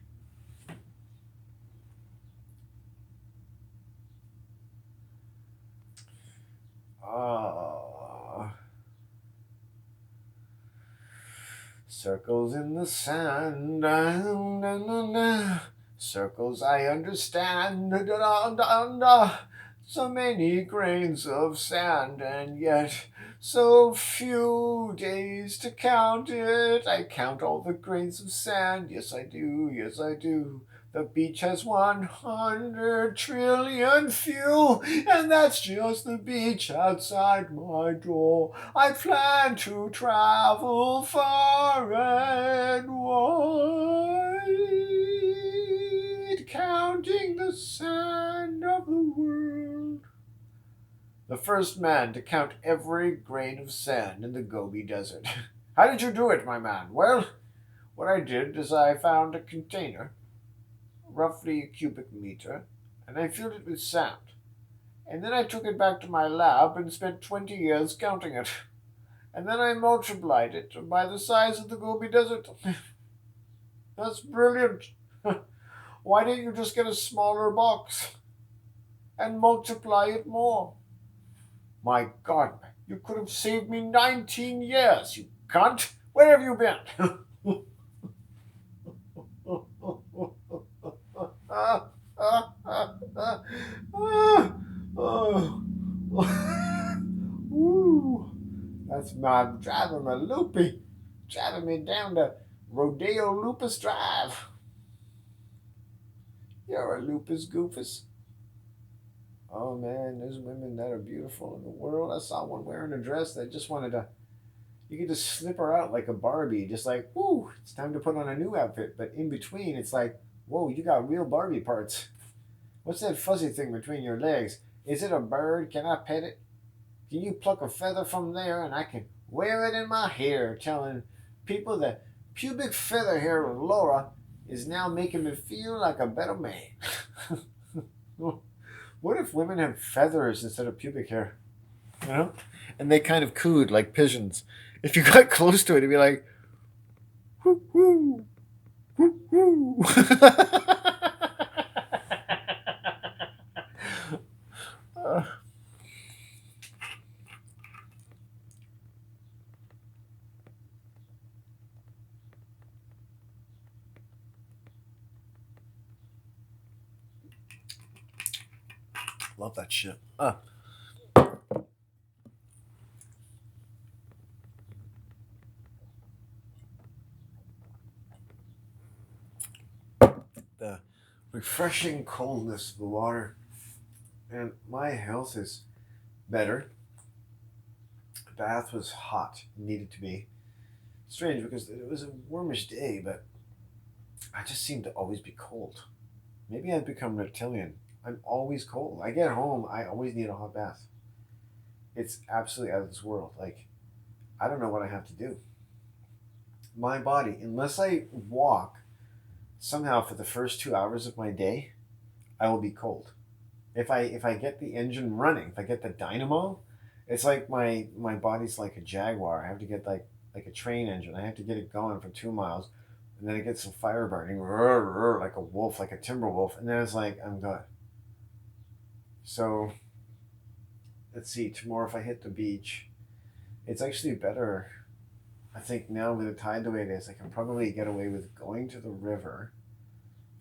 Circles in the sand. Circles I understand. So many grains of sand, and yet so few days to count it. I count all the grains of sand. Yes, I do. Yes, I do. The beach has 100 trillion few, and that's just the beach outside my door. I plan to travel far and wide, counting the sand of the world. The first man to count every grain of sand in the Gobi Desert. How did you do it, my man? Well, what I did is I found a container, roughly a cubic meter, and I filled it with sand. And then I took it back to my lab and spent 20 years counting it. And then I multiplied it by the size of the Gobi Desert. That's brilliant. Why didn't you just get a smaller box? and multiply it more. My God, you could have saved me 19 years, you cunt. Where have you been? Woo. That's my driving me loopy, driving me down the Rodeo Lupus Drive. You're a lupus goofus. Oh man, there's women that are beautiful in the world. I saw one wearing a dress that just wanted to. You could just slip her out like a Barbie, just like, woo, it's time to put on a new outfit. But in between, it's like, whoa, you got real Barbie parts. What's that fuzzy thing between your legs? Is it a bird? Can I pet it? Can you pluck a feather from there and I can wear it in my hair, telling people that pubic feather hair of Laura is now making me feel like a better man. What if women have feathers instead of pubic hair? You know? And they kind of cooed like pigeons. If you got close to it, it'd be like, whoo, whoo, whoo, whoo. Love that shit. The refreshing coldness of the water, and my health is better. The bath was hot, needed to be. Strange because it was a warmish day, but I just seem to always be cold. Maybe I've become reptilian. I'm always cold. I get home, I always need a hot bath. It's absolutely out of this world. Like, I don't know what I have to do. My body, unless I walk somehow for the first 2 hours of my day, I will be cold. If I get the engine running, if I get the dynamo, it's like my body's like a Jaguar. I have to get like a train engine. I have to get it going for 2 miles, and then it gets some fire burning, like a wolf, like a timber wolf, and then it's like I'm done. So let's see. Tomorrow, if I hit the beach, it's actually better. I think now with the tide the way it is, I can probably get away with going to the river,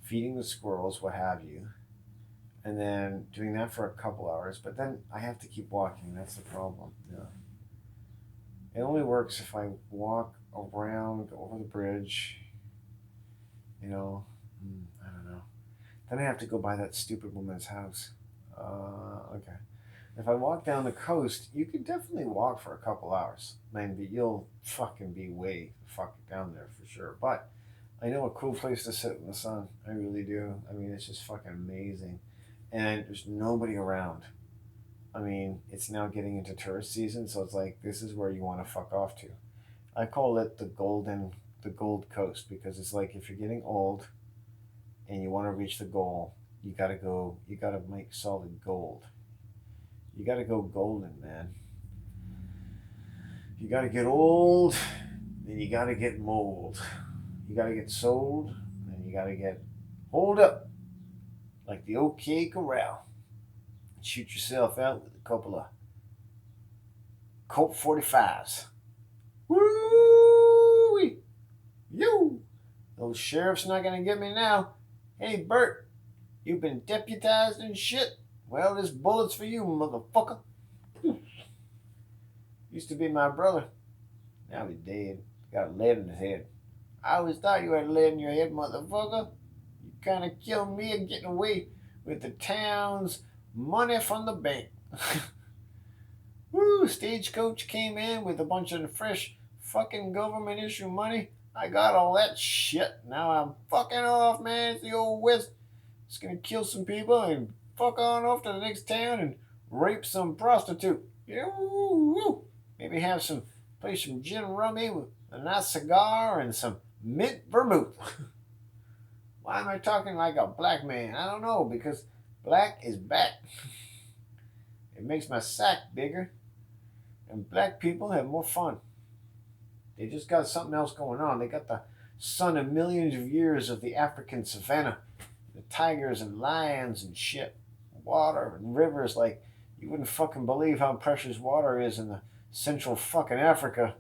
feeding the squirrels, what have you, and then doing that for a couple hours. But then I have to keep walking. That's the problem. Yeah. It only works if I walk around over the bridge. You know, I don't know. Then I have to go by that stupid woman's house. Okay. If I walk down the coast, you could definitely walk for a couple hours. Maybe you'll fucking be way fucking down there for sure. But I know a cool place to sit in the sun. I really do. I mean, it's just fucking amazing. And there's nobody around. I mean, it's now getting into tourist season, so it's like this is where you want to fuck off to. I call it the Gold Coast, because it's like if you're getting old and you want to reach the goal, you gotta make solid gold. You gotta go golden, man. You gotta get old, and you gotta get mold. You gotta get sold, and you gotta get hold up, like the OK Corral. Shoot yourself out with a couple of Colt 45s. Woo! You! Those sheriff's not gonna get me now. Hey, Bert, you've been deputized and shit. Well, this bullet's for you, motherfucker. Used to be my brother. Now he's dead. Got lead in his head. I always thought you had lead in your head, motherfucker. You kind of killed me and getting away with the town's money from the bank. Woo, Stagecoach came in with a bunch of fresh fucking government issue money. I got all that shit. Now I'm fucking off, man. It's the old West. It's gonna kill some people and fuck on off to the next town and rape some prostitute. Yeah, woo, woo. Maybe have play some gin rummy with a nice cigar and some mint vermouth. Why am I talking like a black man? I don't know, because black is back. It makes my sack bigger, and black people have more fun. They just got something else going on. They got the son of millions of years of the African savannah, the tigers and lions and shit. water and rivers like you wouldn't fucking believe how precious water is in the central fucking Africa.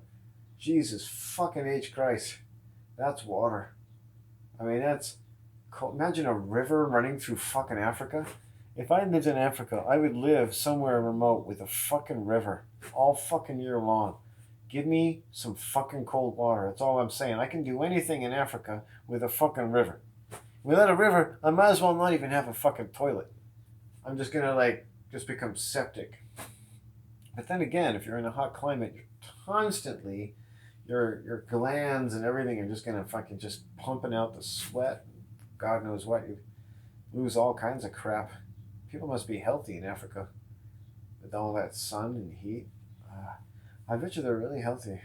Jesus fucking H Christ. That's water. I mean, that's cool. Imagine a river running through fucking Africa. If I lived in Africa, I would live somewhere remote with a fucking river all fucking year long. Give me some fucking cold water. That's all I'm saying. I can do anything in Africa with a fucking river. Without a river, I might as well not even have a fucking toilet. I'm just gonna just become septic. But then again, if you're in a hot climate, you're constantly your glands and everything are just gonna fucking just pumping out the sweat. God knows what. You lose all kinds of crap. People must be healthy in Africa with all that sun and heat. I bet you they're really healthy.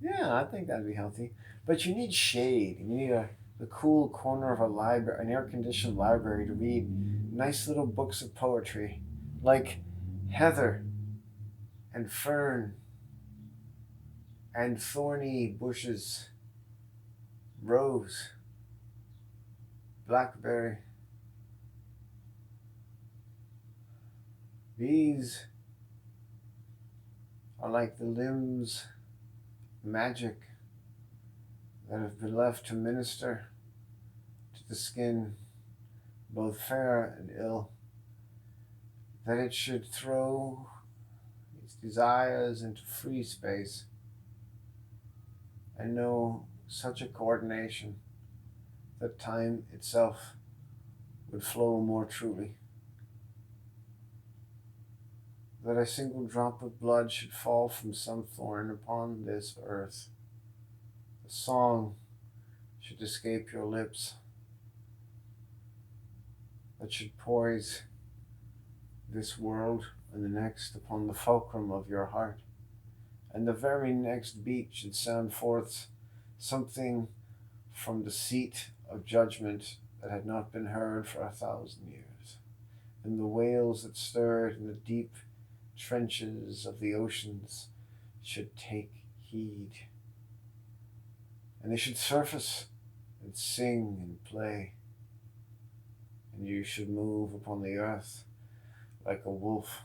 Yeah, I think that'd be healthy. But you need shade. You need the cool corner of a library, an air-conditioned library to read nice little books of poetry, like heather and fern and thorny bushes, rose, blackberry. These are like the limbs, magic, that have been left to minister to the skin, both fair and ill, that it should throw its desires into free space and know such a coordination that time itself would flow more truly. That a single drop of blood should fall from some thorn upon this earth. A song should escape your lips that should poise this world and the next upon the fulcrum of your heart. And the very next beat should sound forth something from the seat of judgment that had not been heard for 1,000 years. And the wails that stirred in the deep trenches of the oceans should take heed. And they should surface and sing and play. And you should move upon the earth like a wolf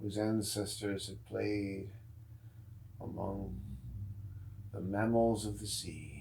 whose ancestors had played among the mammals of the sea.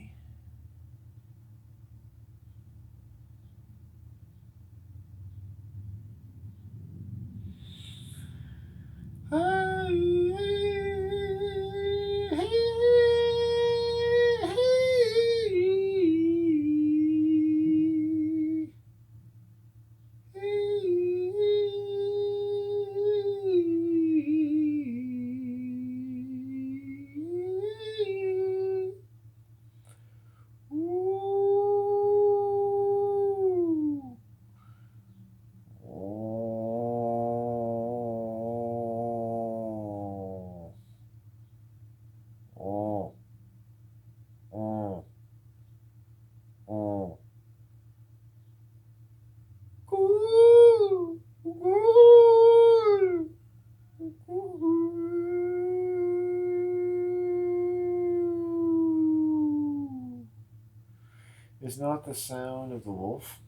Is not the sound of the wolf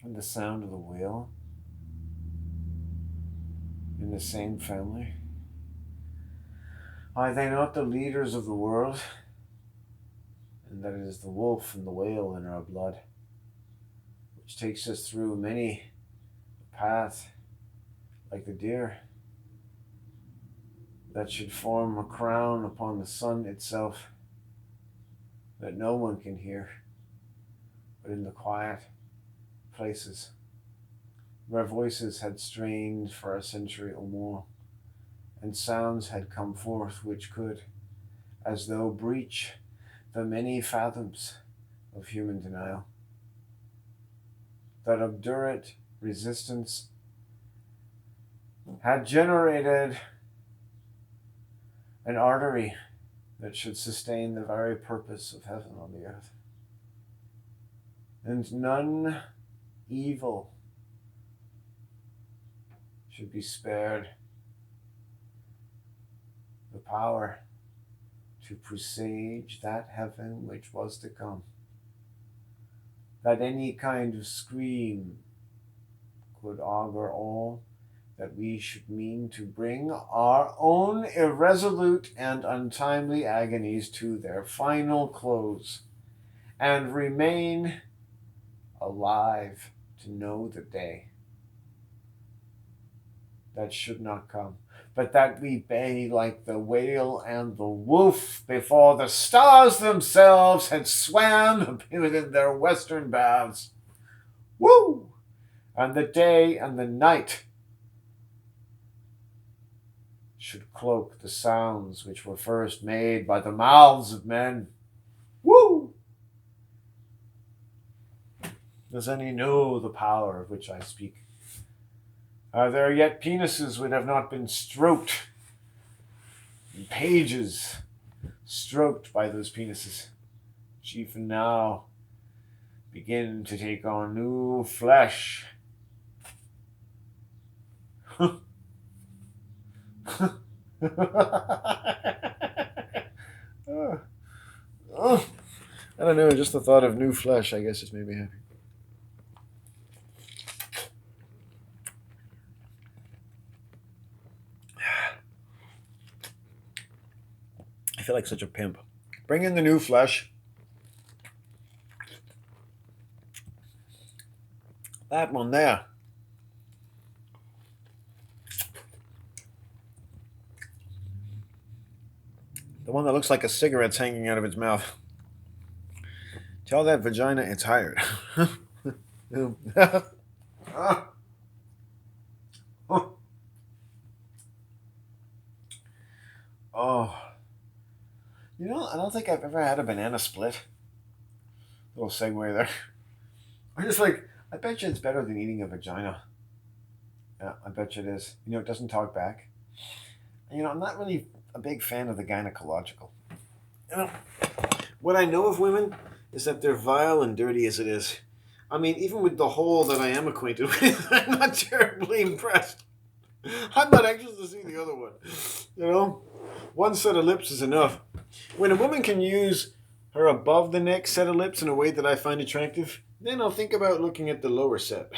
and the sound of the whale in the same family? Are they not the leaders of the world? And that it is the wolf and the whale in our blood, which takes us through many a path, like the deer, that should form a crown upon the sun itself, that no one can hear, but in the quiet places where voices had strained for a century or more, and sounds had come forth which could, as though breach the many fathoms of human denial, that obdurate resistance had generated an artery that should sustain the very purpose of heaven on the earth. And none evil should be spared the power to presage that heaven which was to come. That any kind of scream, could augur all that we should mean to bring our own irresolute and untimely agonies to their final close, and remain alive to know the day that should not come, but that we bay like the whale and the wolf before the stars themselves had swam within their western baths. Woo! And the day and the night should cloak the sounds which were first made by the mouths of men. Woo! Does any know the power of which I speak? Are there yet penises which have not been stroked, and pages stroked by those penises, which even now begin to take on new flesh? I don't know, just the thought of new flesh, I guess, just made me happy. I feel like such a pimp. Bring in the new flesh. That one there. The one that looks like a cigarette's hanging out of its mouth. Tell that vagina it's hired. Oh. You know, I don't think I've ever had a banana split. Little segue there. I'm just like, I bet you it's better than eating a vagina. Yeah, I bet you it is. You know, it doesn't talk back. And, you know, I'm not really a big fan of the gynecological. You know, what I know of women is that they're vile and dirty as it is. I mean, even with the whole that I am acquainted with, I'm not terribly impressed. I'm not anxious to see the other one. You know, one set of lips is enough. When a woman can use her above the neck set of lips in a way that I find attractive, then I'll think about looking at the lower set.